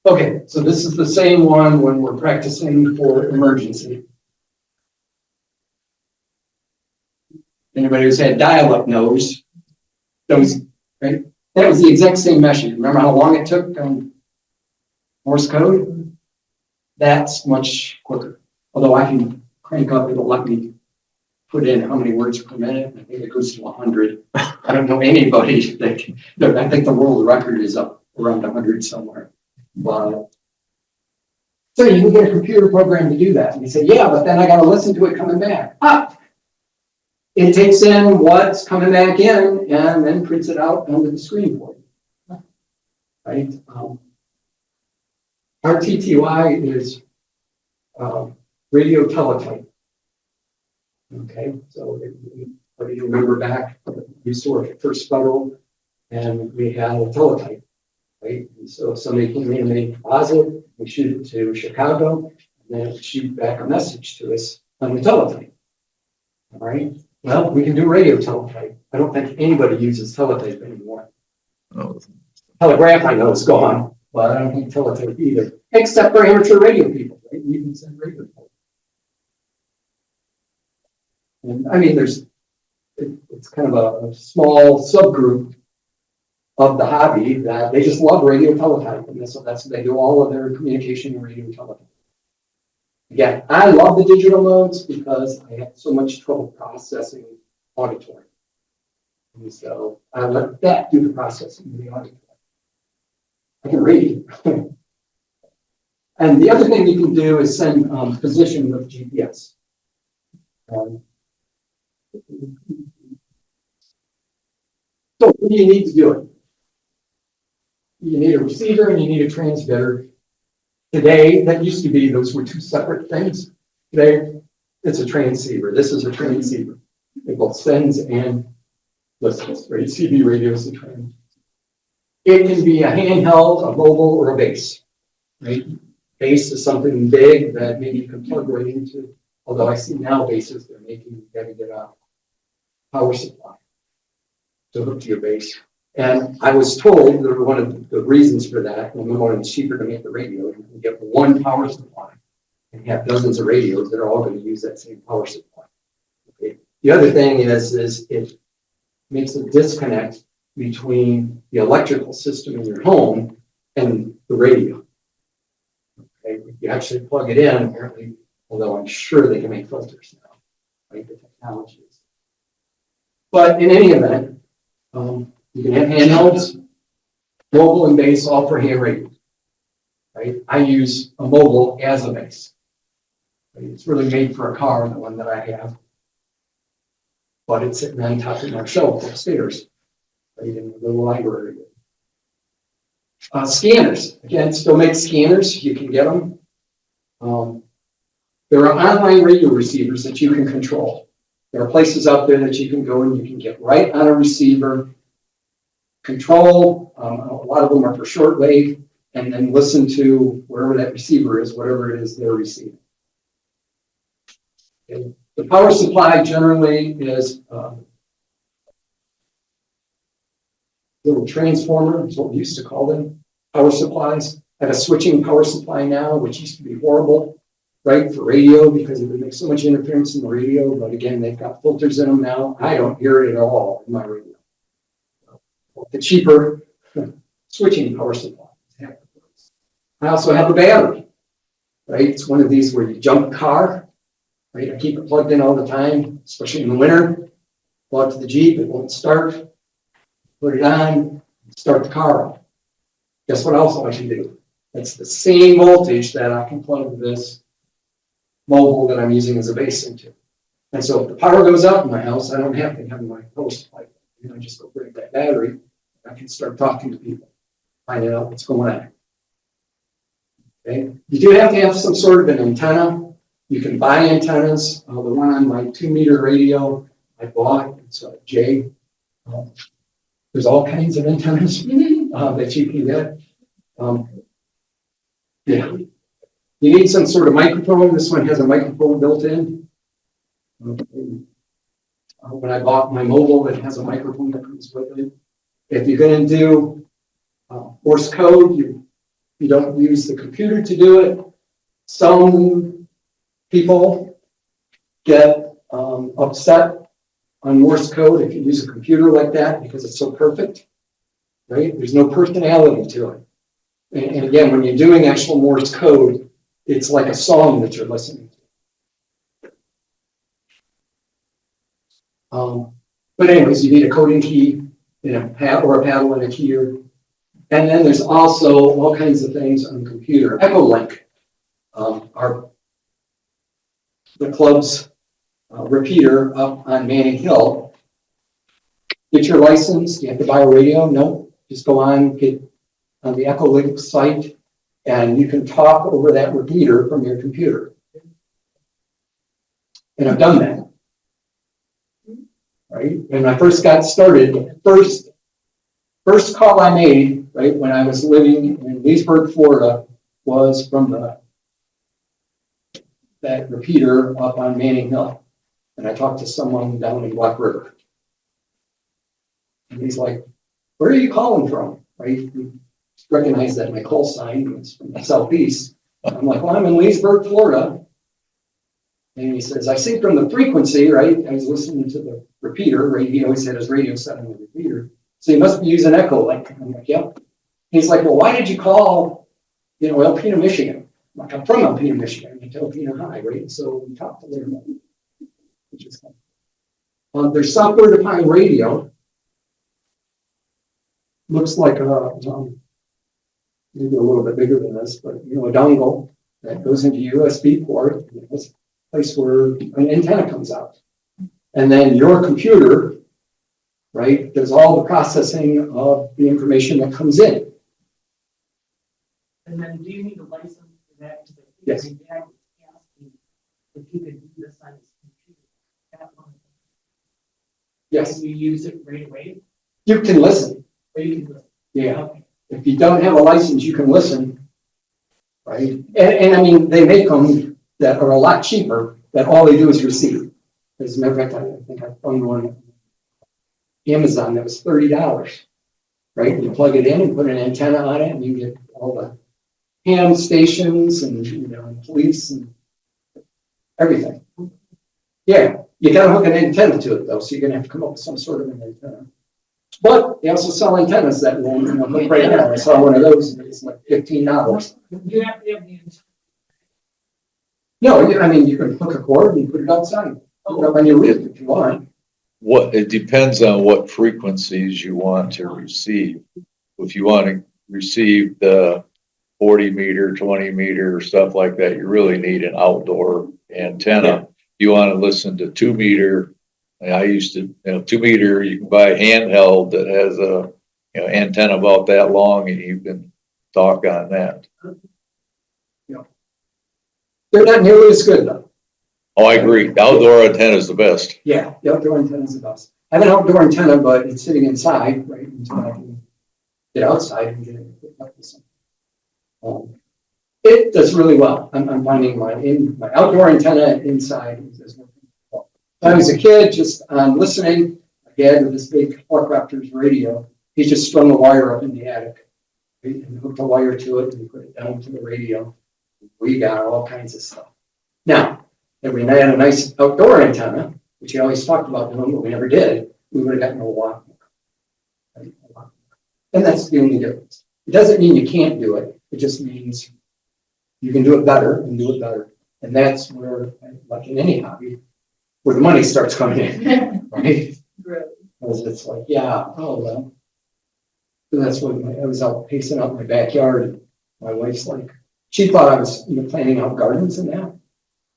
Okay, so this is the same one when we're practicing for emergency. Anybody who's had dial-up knows those, right? That was the exact same message. Remember how long it took on Morse code? That's much quicker. Although I can crank up, it'll let me put in how many words per minute. I think it goes to 100. I don't know anybody that, I think the world record is up around 100 somewhere. But so you can get a computer program to do that. And you say, yeah, but then I got to listen to it coming back. It takes in what's coming back in and then prints it out onto the screen for you. Right? RTTY is radio teletype. Okay, so if you remember back, we saw first federal, and we had a teletype, right? And so if somebody came in and made a deposit, we shoot it to Chicago, and then it would shoot back a message to us on the teletype. All right. Well, we can do radio teletype. I don't think anybody uses teletype anymore. Oh. Telegraph, I know, is gone, but I don't think teletype either, except for amateur radio people, right? You can send radio teletype. And I mean, it's kind of a small subgroup of the hobby that they just love radio teletype, and so that's what they do all of their communication in radio teletype. Again, I love the digital modes because I have so much trouble processing auditory. And so I let that do the processing in the auditory. I can read. And the other thing you can do is send position with GPS. So what do you need to do it? You need a receiver and you need a transmitter. Today, that used to be, those were two separate things. Today, it's a transceiver. This is a transceiver. It both sends and listens, right? CB radio is a transceiver. It can be a handheld, a mobile, or a base, right? Base is something big that maybe you can plug right into. Although I see now bases, they're making, you gotta get a power supply to hook to your base. And I was told that one of the reasons for that, number one, it's cheaper to make the radio. You can get one power supply and have dozens of radios that are all going to use that same power supply. Okay. The other thing is it makes a disconnect between the electrical system in your home and the radio. Okay. If you actually plug it in, apparently, although I'm sure they can make filters now, right? The technology is. But in any event, you can have handhelds, mobile and base, all for hand radio, right? I use a mobile as a base. Right? It's really made for a car, the one that I have. But it's sitting on top of our shelf upstairs, right in the little library. Scanners, again, still make scanners, you can get them. There are online radio receivers that you can control. There are places out there that you can go and you can get right on a receiver, control, a lot of them are for shortwave, and then listen to wherever that receiver is, whatever it is they're receiving. Okay. The power supply generally is a little transformer, is what we used to call them, power supplies. I have a switching power supply now, which used to be horrible, right, for radio because it would make so much interference in the radio, but again, they've got filters in them now. I don't hear it at all in my radio. The cheaper switching power supply. I also have a battery, right? It's one of these where you jump a car, right? I keep it plugged in all the time, especially in the winter. Go out to the Jeep, it won't start. put it on, start the car up. Guess what else I can do? It's the same voltage that I can plug this mobile that I'm using as a base into. And so if the power goes out in my house, I don't have to have my post like, I just go break that battery. I can start talking to people, finding out what's going on. Okay. You do have to have some sort of an antenna. You can buy antennas. The one on my 2-meter radio I bought, it's a J. There's all kinds of antennas that you can get. Yeah. You need some sort of microphone. This one has a microphone built in. When I bought my mobile, it has a microphone that comes with it. If you're going to do Morse code, you don't use the computer to do it. Some people get upset on Morse code if you use a computer like that because it's so perfect, right? There's no personality to it. And again, when you're doing actual Morse code, it's like a song that you're listening to. But anyways, you need a coding key, a paddle and a keyer. And then there's also all kinds of things on the computer. Echolink, the club's repeater up on Manning Hill. Get your license. You have to buy a radio? No. Just go on, get on the Echolink site, and you can talk over that repeater from your computer. And I've done that. Right? When I first got started, first call I made, right, when I was living in Leesburg, Florida, was from that repeater up on Manning Hill. And I talked to someone down in Black River. And he's like, where are you calling from? Right? He recognized that my call sign was from the southeast. I'm like, well, I'm in Leesburg, Florida. And he says, I see from the frequency, right? I was listening to the repeater, right? He always had his radio set on the repeater. So he must be using Echolink. I'm like, yep. He's like, well, why did you call, Alpena, Michigan? I'm like, I'm from Alpena, Michigan. I went to Alpena High, right? So we talked a little bit. Which is fun. There's software-defined radio. Looks like maybe a little bit bigger than this, but a dongle that goes into USB port. It's a place where an antenna comes out. And then your computer, right, does all the processing of the information that comes in. And then do you need a license for that? Yes. My dad was asking if you could do this on his computer. That one. Yes. Can you use it right away? You can listen. Or you can listen? Yeah. Okay. If you don't have a license, you can listen. Right? And I mean, they make them that are a lot cheaper that all they do is receive. As a matter of fact, I think I found one on Amazon that was $30. Right? You plug it in and put an antenna on it, and you get all the ham stations and police and everything. Yeah, you got to hook an antenna to it though, so you're gonna have to come up with some sort of an antenna. But they also sell antennas that will hook right now. I saw one of those, and it's like $15. You have to have the antenna. No, I mean you can hook a cord and put it outside. Put it up on your roof if you want. It depends on what frequencies you want to receive. If you want to receive the 40 meter, 20 meter, stuff like that, you really need an outdoor antenna. Yeah. You want to listen to 2 meter. I used to, 2 meter, you can buy a handheld that has a antenna about that long, and you can talk on that. They're not nearly as good though. Oh, I agree. The outdoor antenna is the best. Yeah, the outdoor antenna is the best. I have an outdoor antenna, but it's sitting inside, right? Until I can get outside and get it up to something. It does really well. I'm finding my outdoor antenna inside is working well. When I was a kid, just listening, my dad with this big Raptors radio, he just strung a wire up in the attic, right? And hooked a wire to it and put it down to the radio. We got all kinds of stuff. Now, if we had a nice outdoor antenna, which he always talked about doing, but we never did, we would have gotten a lot more. Right? And that's the only difference. It doesn't mean you can't do it. It just means you can do it better and do it better. And that's where, like in any hobby, where the money starts coming in, right? Because it's like, yeah, oh, well, So that's when I was out pacing out in my backyard, and my wife's like, she thought I was, planning out gardens and that.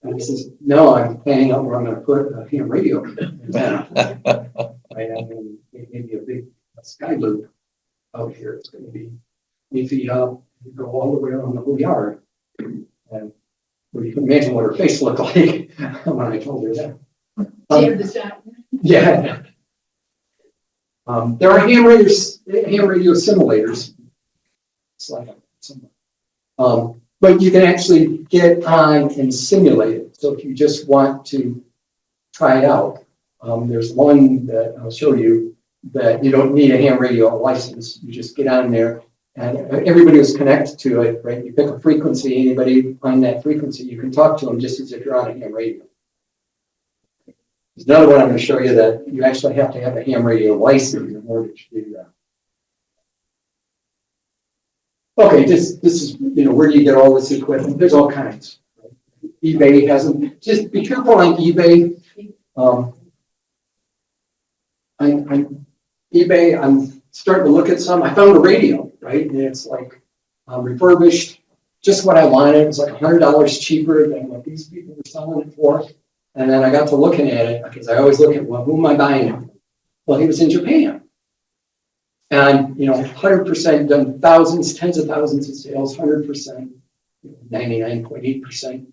And I says, no, I'm planning out where I'm gonna put a ham radio. Right, I mean, maybe a big sky loop out here. It's gonna be 8 feet up, go all the way around the whole yard. And well, you can imagine what her face looked like when I told her that. Jam the shot. Yeah. There are ham radio simulators. It's like but you can actually get on and simulate it. So if you just want to try it out, there's one that I'll show you that you don't need a ham radio license. You just get on there and everybody is connected to it, right? You pick a frequency, anybody on that frequency, you can talk to them just as if you're on a ham radio. There's another one I'm going to show you that you actually have to have a ham radio license in order to do that. Okay, this is, where do you get all this equipment? There's all kinds. Right? eBay hasn't, just be careful on eBay. I'm starting to look at some. I found a radio, right? And it's like refurbished, just what I wanted. It was like $100 cheaper than what these people were selling it for. And then I got to looking at it because I always look at, well, who am I buying it from? Well, he was in Japan. And, 100% done thousands, tens of thousands of sales, 100%, 99.8%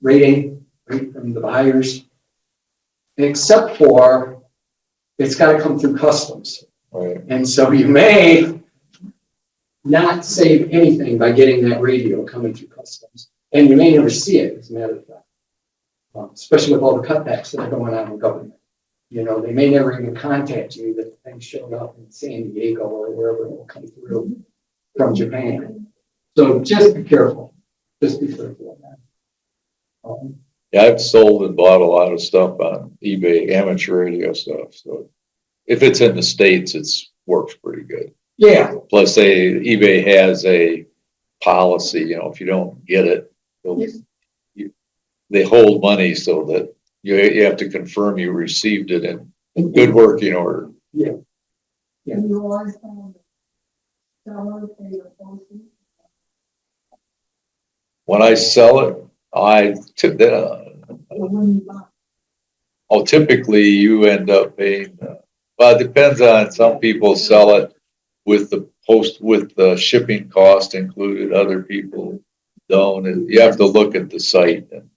rating right, from the buyers, except for it's got to come through customs. Right. And so you may not save anything by getting that radio coming through customs. And you may never see it, as a matter of fact, especially with all the cutbacks that are going on in government. They may never even contact you that the thing showed up in San Diego or wherever it will come through from Japan. So just be careful. Just be careful of that. Yeah, I've sold and bought a lot of stuff on eBay, amateur radio stuff. So if it's in the States, it's works pretty good. Yeah. Plus, eBay has a policy, if you don't get it, they hold money so that you have to confirm you received it in good working order. Yeah. And you always found seller for your posting. When I sell it, I tip that. Or when you buy. Oh, typically you end up paying. Well, it depends on some people sell it with the shipping cost included. Other people don't. And you have to look at the site. And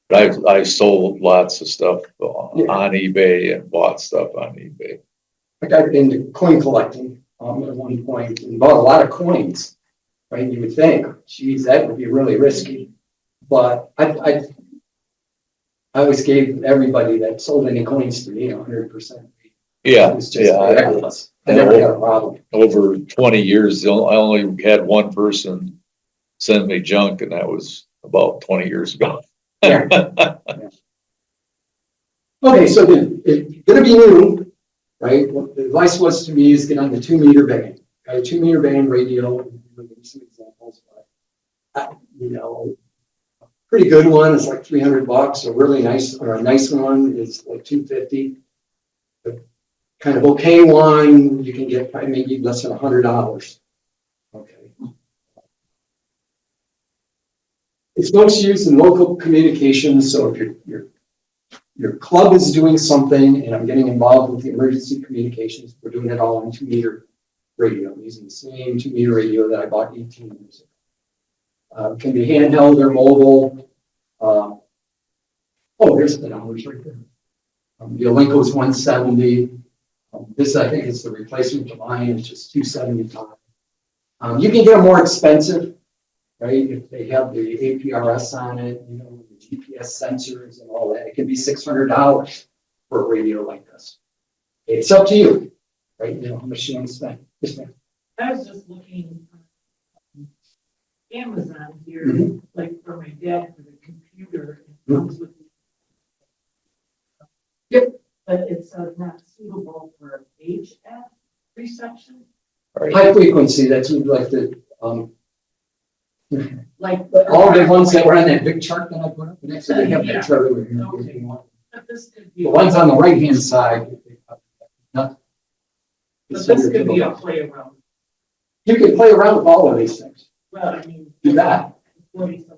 I've sold lots of stuff on eBay and bought stuff on eBay. I got into coin collecting at one point and bought a lot of coins. Right? You would think, geez, that would be really risky. But I always gave everybody that sold any coins to me 100%. Yeah, it was just reckless. I never had a problem. Over 20 years, I only had one person send me junk, and that was about 20 years ago. Yeah. Yeah. Okay, so it's going to be new, right? What the advice was to me is get on the 2-meter band. Got a 2-meter band radio. Give you some examples, but pretty good one is like $300. A really nice or a nice one is like $250. The kind of okay one you can get probably maybe less than $100. Okay. It's most used in local communications. So if your club is doing something and I'm getting involved with the emergency communications, we're doing it all on 2-meter radio. I'm using the same 2-meter radio that I bought 18 years ago. Can be handheld or mobile. There's the numbers right there. The Olenko is 170. This, I think, is the replacement to mine. It's just 275. You can get them more expensive, right? If they have the APRS on it, the GPS sensors and all that, it can be $600 for a radio like this. It's up to you, right? How much you want to spend. Yes, ma'am. I was just looking on Amazon here, like for my dad for the computer. It comes with Yep. But it's not suitable for HF reception. High frequency, that's like the Like all the ones that were on that big chart that I put up. Next, they have that chart over here. Okay. But this could be The ones on the right hand side, But this could be a play around. You can play around with all of these things. Well, I mean. Do that. 40-something.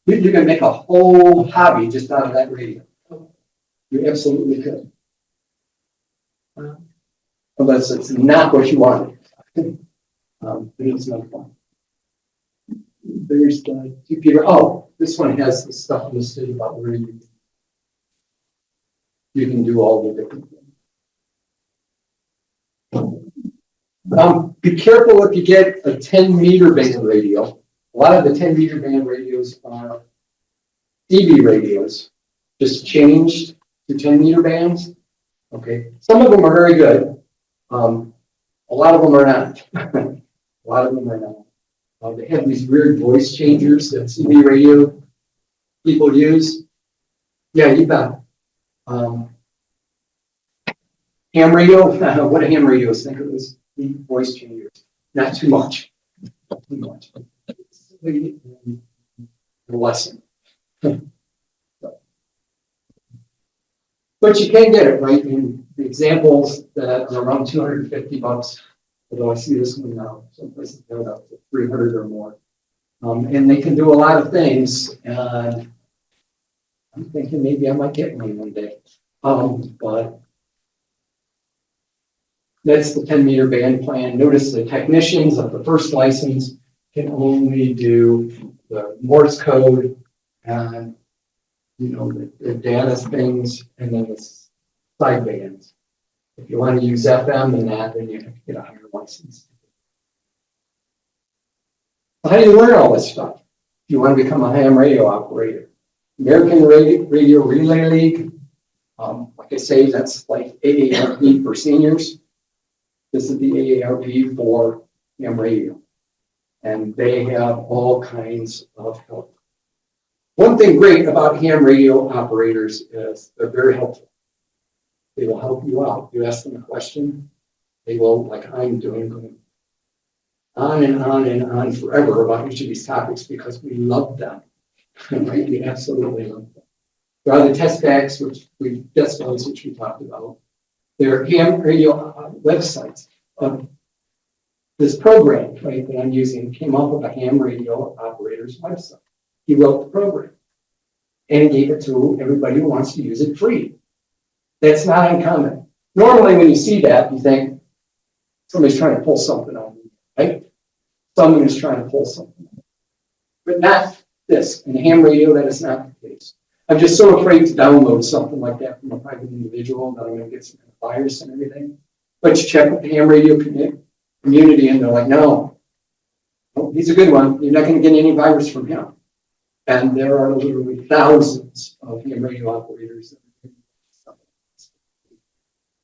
You can make a whole hobby just out of that radio. You absolutely could. Unless it's not what you want. It's not fun. There's the computer. Oh, this one has the stuff listed about where you can do all the different things. Be careful if you get a 10-meter band radio. A lot of the 10-meter band radios are DB radios, just changed to 10-meter bands. Okay, some of them are very good. A lot of them are not. A lot of them are not. They have these weird voice changers that CB radio people use. Yeah, you bet. Ham radio, what do ham radios think of those voice changers? Not too much. Not too much. A lesson. But you can get it, right? In the examples that are around $250, although I see this one now, some places go up to 300 or more. And they can do a lot of things. And I'm thinking maybe I might get one day. But that's the 10-meter band plan. Notice the technicians of the first license can only do the Morse code and the data things, and then the side bands. If you want to use FM and that, then you have to get a higher license. How do you learn all this stuff? If you want to become a ham radio operator, American Radio Relay League, like I say, that's like AARP for seniors. This is the AARP for ham radio. And they have all kinds of help. One thing great about ham radio operators is they're very helpful. They will help you out. You ask them a question, they will, like I'm doing, going on and on and on forever about each of these topics because we love them. Right? We absolutely love them. There are the test packs, which we talked about. There are ham radio websites. This program, right, that I'm using came off of a ham radio operator's website. He wrote the program and gave it to everybody who wants to use it free. That's not uncommon. Normally, when you see that, you think somebody's trying to pull something on you, right? Someone is trying to pull something on you. But not this. In ham radio, that is not the case. I'm just so afraid to download something like that from a private individual that I'm going to get some kind of virus and everything. But you check with the ham radio community, and they're like, no, he's a good one. You're not going to get any virus from him. And there are literally thousands of ham radio operators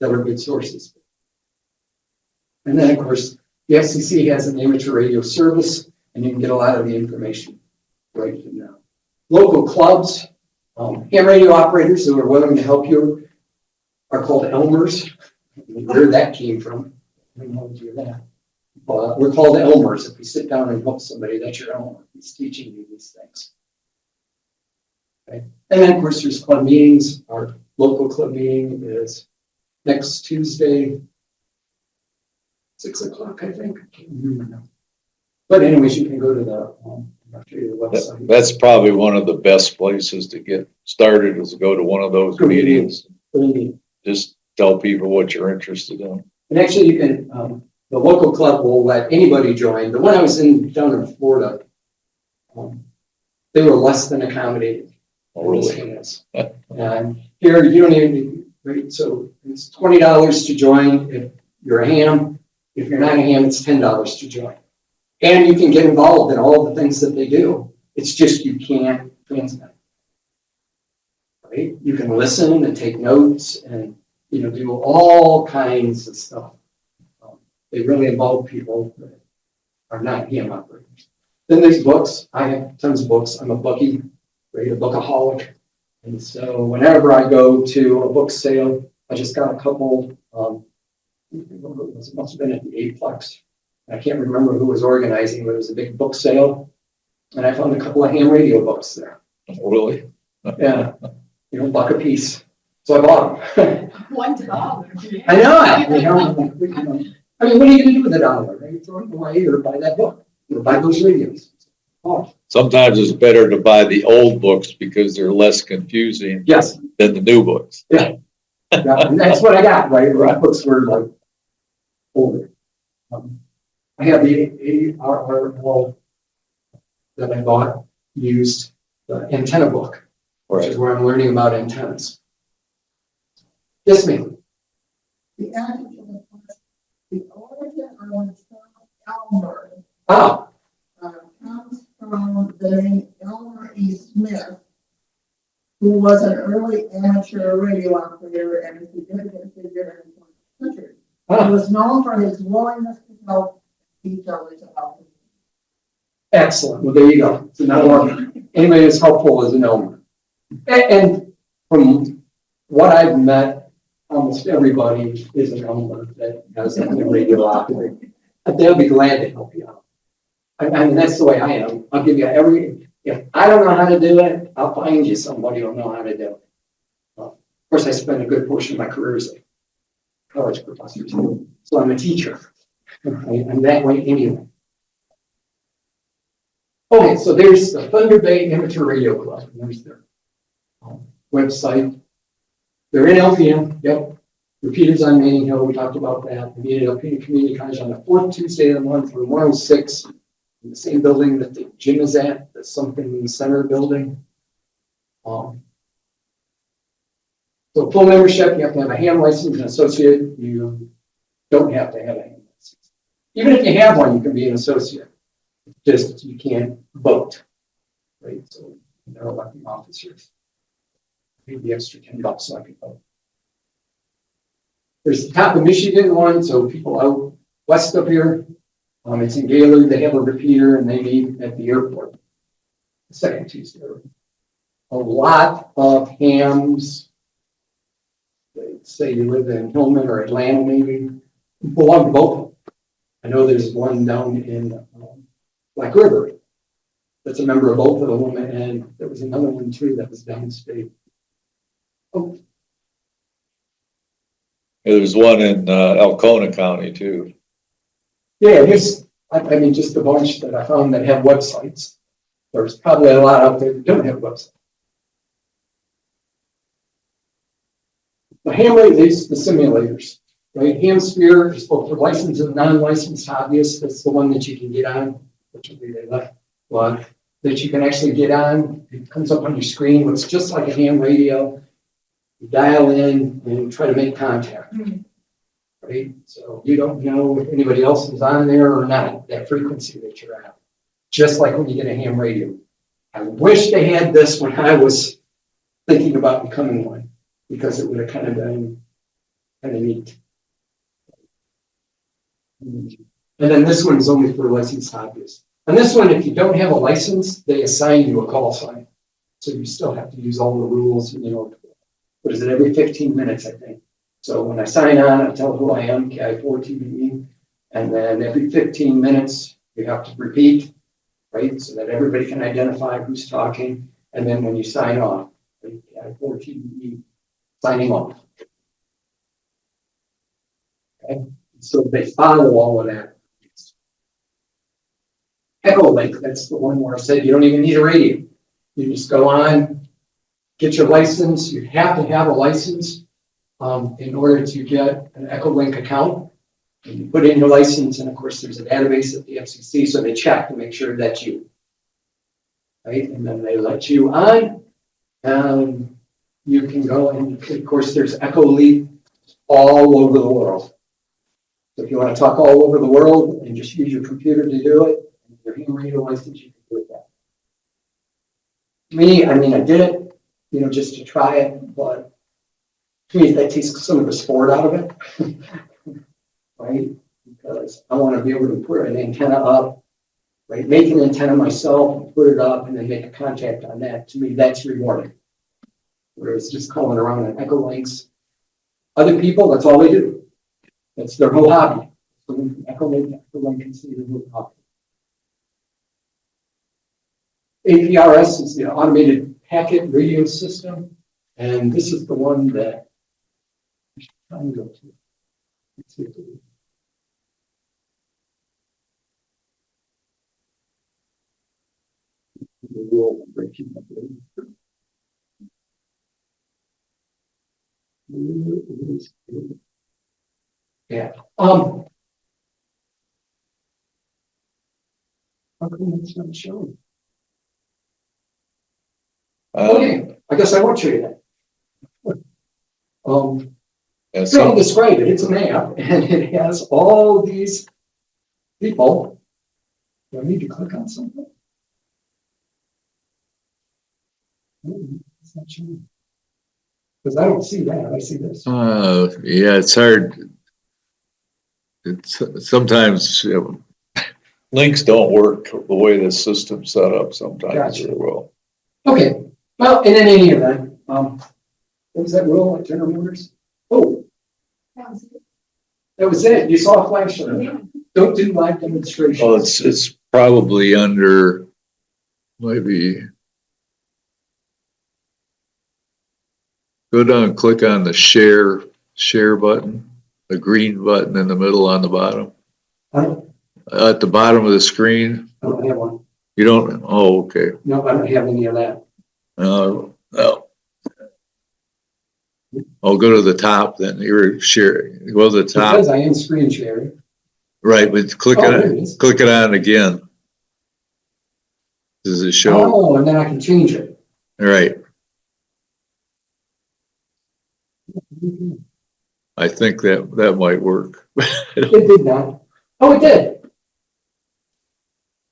that are good sources. And then, of course, the FCC has an amateur radio service, and you can get a lot of the information right from now. Local clubs, ham radio operators who are willing to help you are called Elmers. Where that came from, I don't know if you that. We're called Elmers. If we sit down and help somebody, that's your Elmer. He's teaching you these things. Okay. And then, of course, there's club meetings. Our local club meeting is next Tuesday, 6 o'clock, I think. I can't remember now. But anyways, you can go to the website. That's probably one of the best places to get started, is to go to one of those meetings. Just tell people what you're interested in. And actually, you can, the local club will let anybody join. The one I was down in Florida, they were less than accommodating. Really? And here, you don't even, right? So it's $20 to join if you're a ham. If you're not a ham, it's $10 to join. And you can get involved in all the things that they do. It's just you can't transmit. Right? You can listen and take notes and do all kinds of stuff. They really involve people that are not ham operators. Then there's books. I have tons of books. I'm a bookie, right? A bookaholic. And so whenever I go to a book sale, I just got a couple, it must have been at the Aplex. I can't remember who was organizing, but it was a big book sale. And I found a couple of ham radio books there. Really? Yeah, $1 a piece. So I bought them. $1. I know. I mean, what are you gonna do with $1, right? Throw it away or buy that book, or buy those radios. Oh, Sometimes it's better to buy the old books because they're less confusing yes, than the new books. yeah, and that's what I got, right? The books were like older. I have the ARRL that I bought, used, the antenna book, which is where I'm learning about antennas. Yes, ma'am. The answer to the question, the origin of the term Elmer Ah, comes from the name Elmer E. Smith, who was an early amateur radio operator and a significant figure in the country. He was known for his willingness to help each other's out. excellent. Well, there you go. So now anybody that's helpful is an Elmer. And from what I've met, almost everybody is an Elmer that has a radio operator. They'll be glad to help you out. I mean, that's the way I am. I'll give you if I don't know how to do it, I'll find you somebody who'll know how to do it. Of course, I spent a good portion of my career as a college professor, so I'm a teacher. I'm that way anyway. Okay, so there's the Thunder Bay Amateur Radio Club. There's their website. They're in Alpena, yep. Repeaters on Manning Hill, we talked about that. We meet at Alpena Community College on the fourth Tuesday of the month, room 106, in the same building that the gym is at, the something center building. So full membership, you have to have a ham license and associate. You don't have to have a ham license. Even if you have one, you can be an associate. Just you can't vote, right? So they're electing officers. Maybe the extra $10 so I could vote. There's the top of Michigan one, so people out west of here. It's in Gaylord. They have a repeater and they meet at the airport. The second Tuesday. A lot of hams. Say you live in Hillman or Atlanta, maybe belong to both of them. I know there's one down in Black River that's a member of both of them, and there was another one too that was downstate. Oh, There's one in Alpena County too. yeah, there's, I mean, just a bunch that I found that have websites. There's probably a lot out there that don't have websites. The ham radio is the simulators, right? Ham Sphere is both for licensed and non-licensed hobbyists. That's the one that you can get on, which will be the left one, that you can actually get on. It comes up on your screen. It's just like a ham radio. You dial in and try to make contact, right? So you don't know if anybody else is on there or not, that frequency that you're at. Just like when you get a ham radio. I wish they had this when I was thinking about becoming one, because it would have kind of been kind of neat. And then this one is only for licensed hobbyists. And this one, if you don't have a license, they assign you a call sign. So you still have to use all the rules, you know, what is it, every 15 minutes, I think. So when I sign on, I tell who I am, KI4TBE, and then every 15 minutes, you have to repeat, right? So that everybody can identify who's talking. And then when you sign off, right, KI4TBE, signing off. Okay, so they follow all of that. Echo Link, that's the one where I said you don't even need a radio. You just go on, get your license. You have to have a license in order to get an Echo Link account. And you put in your license, and of course, there's a database at the FCC, so they check to make sure that's you. Right, and then they let you on. You can go, and of course, there's Echo Leap all over the world. So if you want to talk all over the world and just use your computer to do it, and your ham radio license, you can do it that. Me, I mean, I did it, you know, just to try it, but to me, that takes some of the sport out of it, right? Because I want to be able to put an antenna up, right? Make an antenna myself, put it up, and then make a contact on that. To me, that's rewarding. Whereas just calling around on Echo Links, other people, that's all they do. That's their whole hobby. So Echo Link can see the whole hobby. APRS is the automated packet radio system, and this is the one that I'm trying to go to. Let's see if Yeah, how come it's not showing? Okay, I guess I won't show you that. Yeah, So I'll describe it, it's a map, and it has all these people. Do I need to click on something? It's not showing. Because I don't see that, I see this. yeah, it's hard. It's sometimes links don't work the way the system's set up sometimes Gotcha. very well. Okay, well, in any event, what was that rule at General Motors? Oh, that was it, you saw a flash on it. Don't do live demonstrations. Well, it's probably under maybe. Go down and click on the share button, the green button in the middle on the bottom. At the bottom of the screen. I don't have one. You don't? Oh, okay. No, I don't have any of that. No. I'll go to the top then. You're sharing. Go to the top. Because I am screen sharing. Right, but click it on again. Does it show? Oh, and then I can change it. Right. I think that might work. It did not. Oh, it did.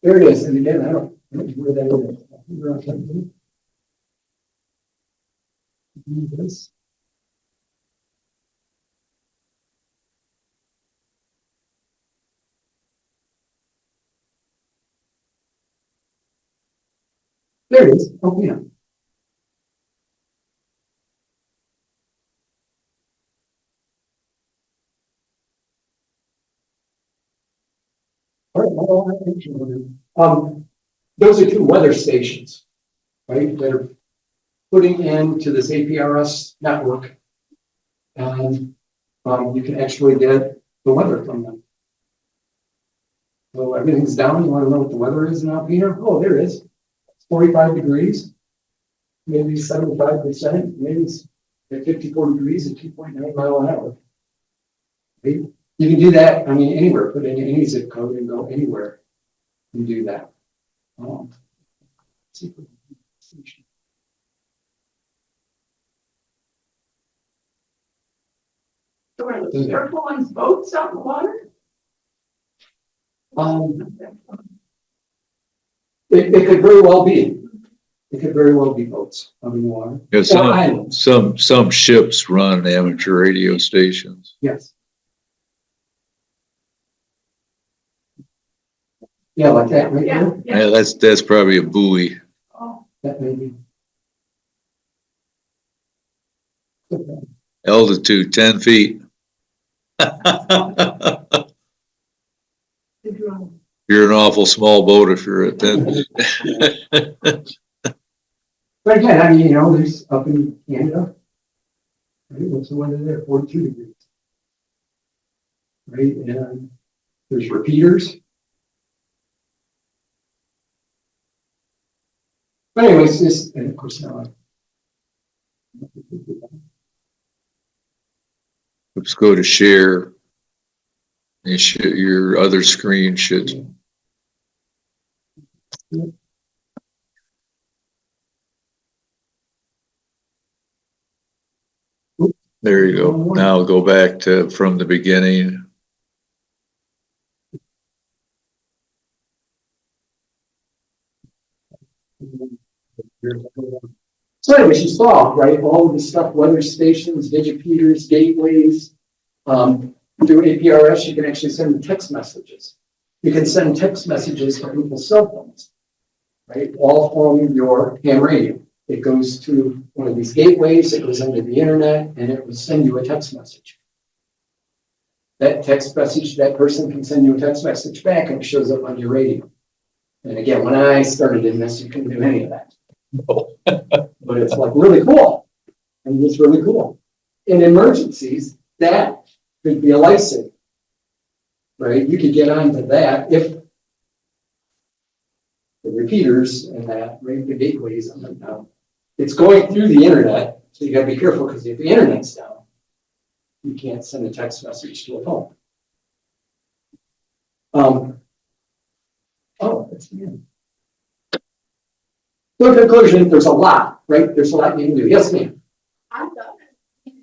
There it is. And again, I don't know where that is. There it is. Oh, yeah. All right, those are two weather stations, right? They're putting into this APRS network, and you can actually get the weather from them. So everything's down. You want to know what the weather is in Alpena? Oh, there it is. It's 45 degrees, maybe 75%, maybe it's at 54 degrees at 2.9 miles an hour. Right? You can do that, I mean, anywhere, put in any zip code and go anywhere and do that. So are the purple ones boats out in the water? It could very well be. It could very well be boats out in the water. Yeah, Or islands. some ships run amateur radio stations. Yes. Yeah, like that right Yeah, there. yeah. Yeah, that's probably a buoy. Oh, That may be. Altitude 10 feet. the drone. You're an awful small boat if you're at 10 feet. But again, I mean, there's up in Canada. Right, what's the weather there? 42 degrees. Right, and there's repeaters. But anyways, this, and of course now Let's go to share. Your other screen should. There you go. Now go back to from the beginning. So anyways, you saw, right, all of the stuff, weather stations, digipeters, gateways. Through APRS, you can actually send text messages. You can send text messages to people's cell phones, right? All from your ham radio. It goes to one of these gateways, it goes into the internet, and it will send you a text message. That text message, that person can send you a text message back and it shows up on your radio. And again, when I started in this, you couldn't do any of that. But it's like really cool. I mean, it's really cool. In emergencies, that could be a lifesaver, right? You could get onto that if the repeaters and that, right, the gateways, it's going through the internet, so you gotta be careful, because if the internet's down, you can't send a text message to a phone. That's the end. So in conclusion, there's a lot, right? There's a lot you can do. Yes, ma'am. I've done it.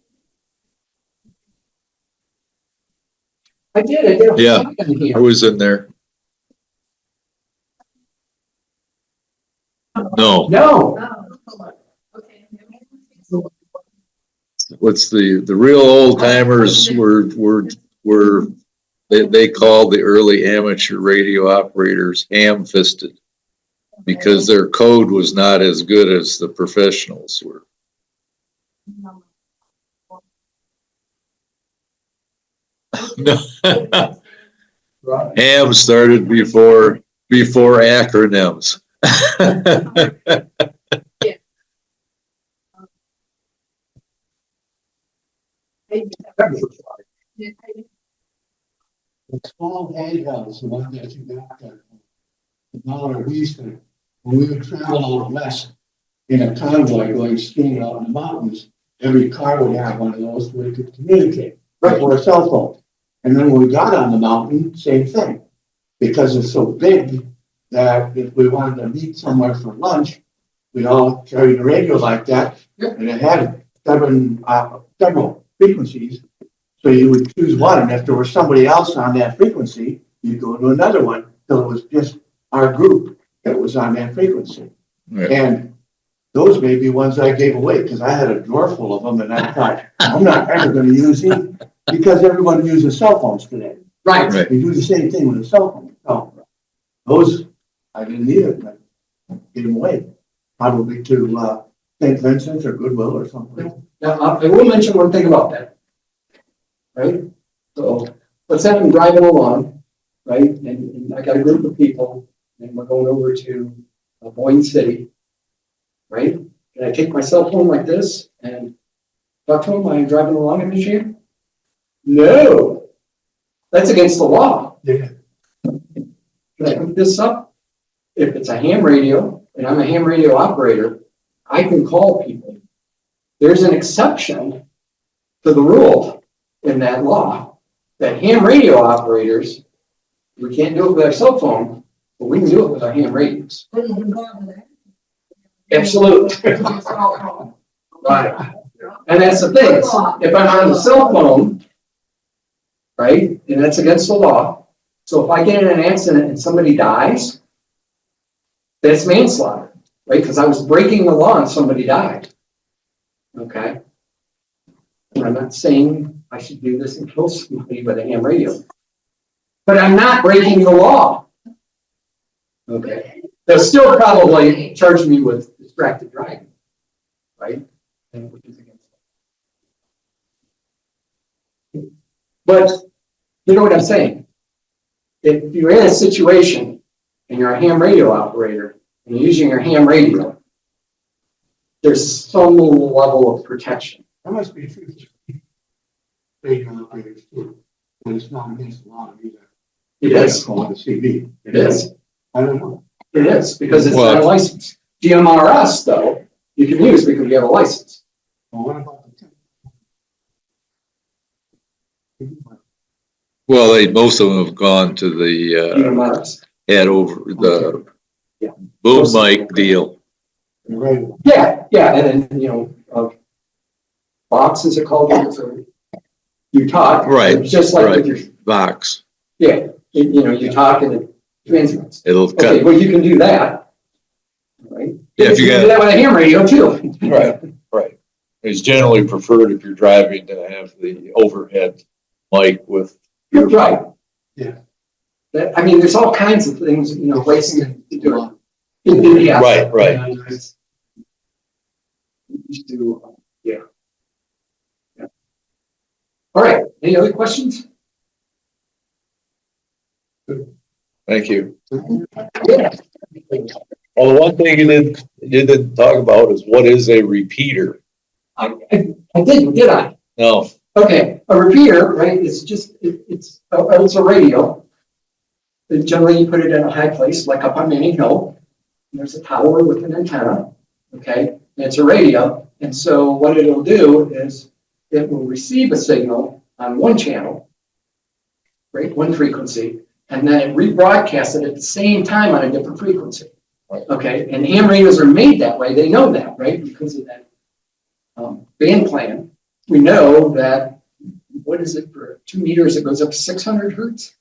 I did. Yeah. I was in there. No, No. Oh, okay. what's the real old timers were they called the early amateur radio operators ham-fisted because their code was not as good as the professionals were. No. Right. Ham started before acronyms. The small handhelds, the one that you got there. $1 we used to, when we would travel out west in a convoy going skiing out in the mountains, every car would have one of those where we could communicate, right, or a cell phone. And then when we got on the mountain, same thing. Because it's so big that if we wanted to meet somewhere for lunch, we'd all carry the radio like that. And it had several frequencies. So you would choose one, and if there was somebody else on that frequency, you'd go to another one, till it was just our group that was on that frequency. Right. And those may be ones I gave away, because I had a drawer full of them, and I thought, I'm not ever gonna use these, because everyone uses cell phones today. Right. Right. You do the same thing with a cell phone. So those, I didn't need it, but gave them away, probably to St. Vincent's or Goodwill or something. Now, I will mention one thing about that. Right? So let's say I'm driving along, right? And I got a group of people, and we're going over to Boyne City, right? And I take my cell phone like this and talk to them while I'm driving along in Michigan? No, that's against the law. Yeah. Can I put this up? If it's a ham radio and I'm a ham radio operator, I can call people. There's an exception to the rule in that law that ham radio operators, we can't do it with our cell phone, but we can do it with our ham radios. Absolutely. Right. And that's the thing. If I'm on the cell phone, right, and that's against the law. So if I get in an accident and somebody dies, that's manslaughter, right? Because I was breaking the law and somebody died. Okay. And I'm not saying I should do this and kill somebody with a ham radio, but I'm not breaking the law. Okay. They'll still probably charge me with distracted driving, right? And which is against the law. But you know what I'm saying? If you're in a situation and you're a ham radio operator and you're using your ham radio, there's some level of protection. That must be true. Radio operators too, but it's not against the law either. It is. On the CV. It is. I don't know. It is, because it's Well, not a license. DMRS, though, you can use because you have a license. Well, what about the Well, most of them have gone to the DMRS. head over the Yeah. boom mic deal. radio? Yeah, and then, Fox is it called? So you talk. Right, It's just like with your, Vox. yeah, you talk and it transmits. It'll Okay, cut. well, you can do that. Right? Yeah, if you can got- do that with a ham radio too. Right. It's generally preferred if you're driving to have the overhead mic with. You're right. Yeah. I mean, there's all kinds of things, ways to do it. Yeah. Right. And it's- used to, yeah. All right, any other questions? Thank you. Yeah. Well, the one thing you didn't talk about is what is a repeater? I did I? No. Okay, a repeater, right, it's just, it's a radio. Generally, you put it in a high place, like up on any hill, There's a tower with an antenna, okay? And it's a radio. And so what it'll do is it will receive a signal on one channel, right, one frequency, and then it rebroadcasts it at the same time on a different frequency. Okay, and ham radios are made that way. They know that, right? Because of that band plan. We know that, what is it for 2 meters? It goes up to 600 hertz.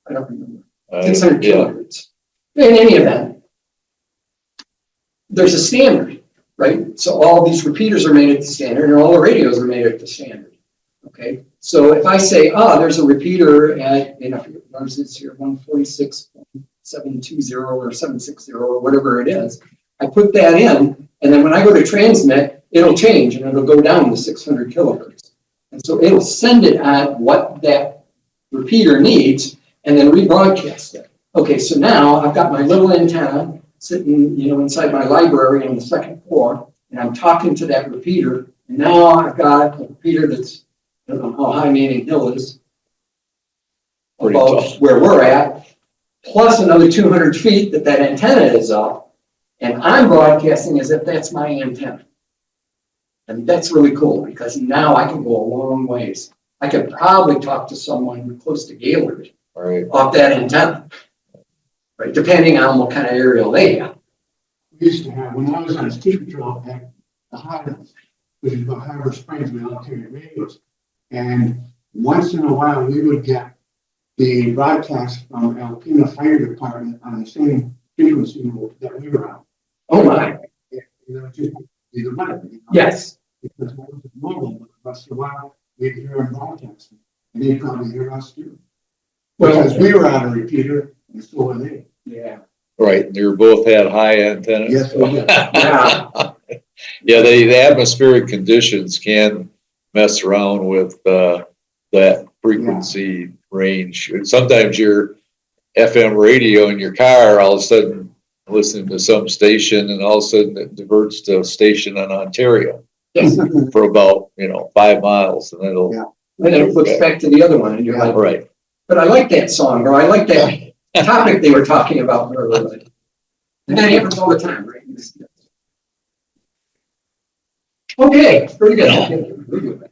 I don't remember. 600 kilohertz. In any event, there's a standard, right? So all these repeaters are made at the standard, and all the radios are made at the standard. Okay, so if I say, there's a repeater at, you know, ours is here 146.720 or 760 or whatever it is, I put that in, and then when I go to transmit, it'll change and it'll go down to 600 kilohertz. And so it'll send it on what that repeater needs and then rebroadcast it. Okay, so now I've got my little antenna sitting, you know, inside my library on the second floor, and I'm talking to that repeater, and now I've got a repeater that's, I don't know how high Manning Hill is, above where we're at, plus another 200 feet that antenna is up, and I'm broadcasting as if that's my antenna. And that's really cool, because now I can go a long ways. I could probably talk to someone close to Gaylord off that antenna, right? Depending on what kind of aerial they have. We used to have, when I was on ski patrol at the Highlands, which is about Harbor Springs, we all carried radios. And once in a while, we would get the broadcast from Alpena Fire Department on the same frequency that we were on. Oh my, You know, just either one. You know? yes. Because what was normal, but once in a while, we'd hear them broadcasting, and they'd probably hear us too. Because we were on a repeater, and so were they. Yeah. Right, you both had high antennas. Yes, we did. Yeah. Yeah, the atmospheric conditions can mess around with that frequency range. Sometimes your FM radio in your car, all of a sudden listening to some station, and all of a sudden it diverts to a station in Ontario Yes. for about 5 miles, and it'll Yeah. And then it flips back to the other one, and you're like, right. but I like that song, or I like that topic they were talking about earlier. And that happens all the time, right? Okay, pretty good.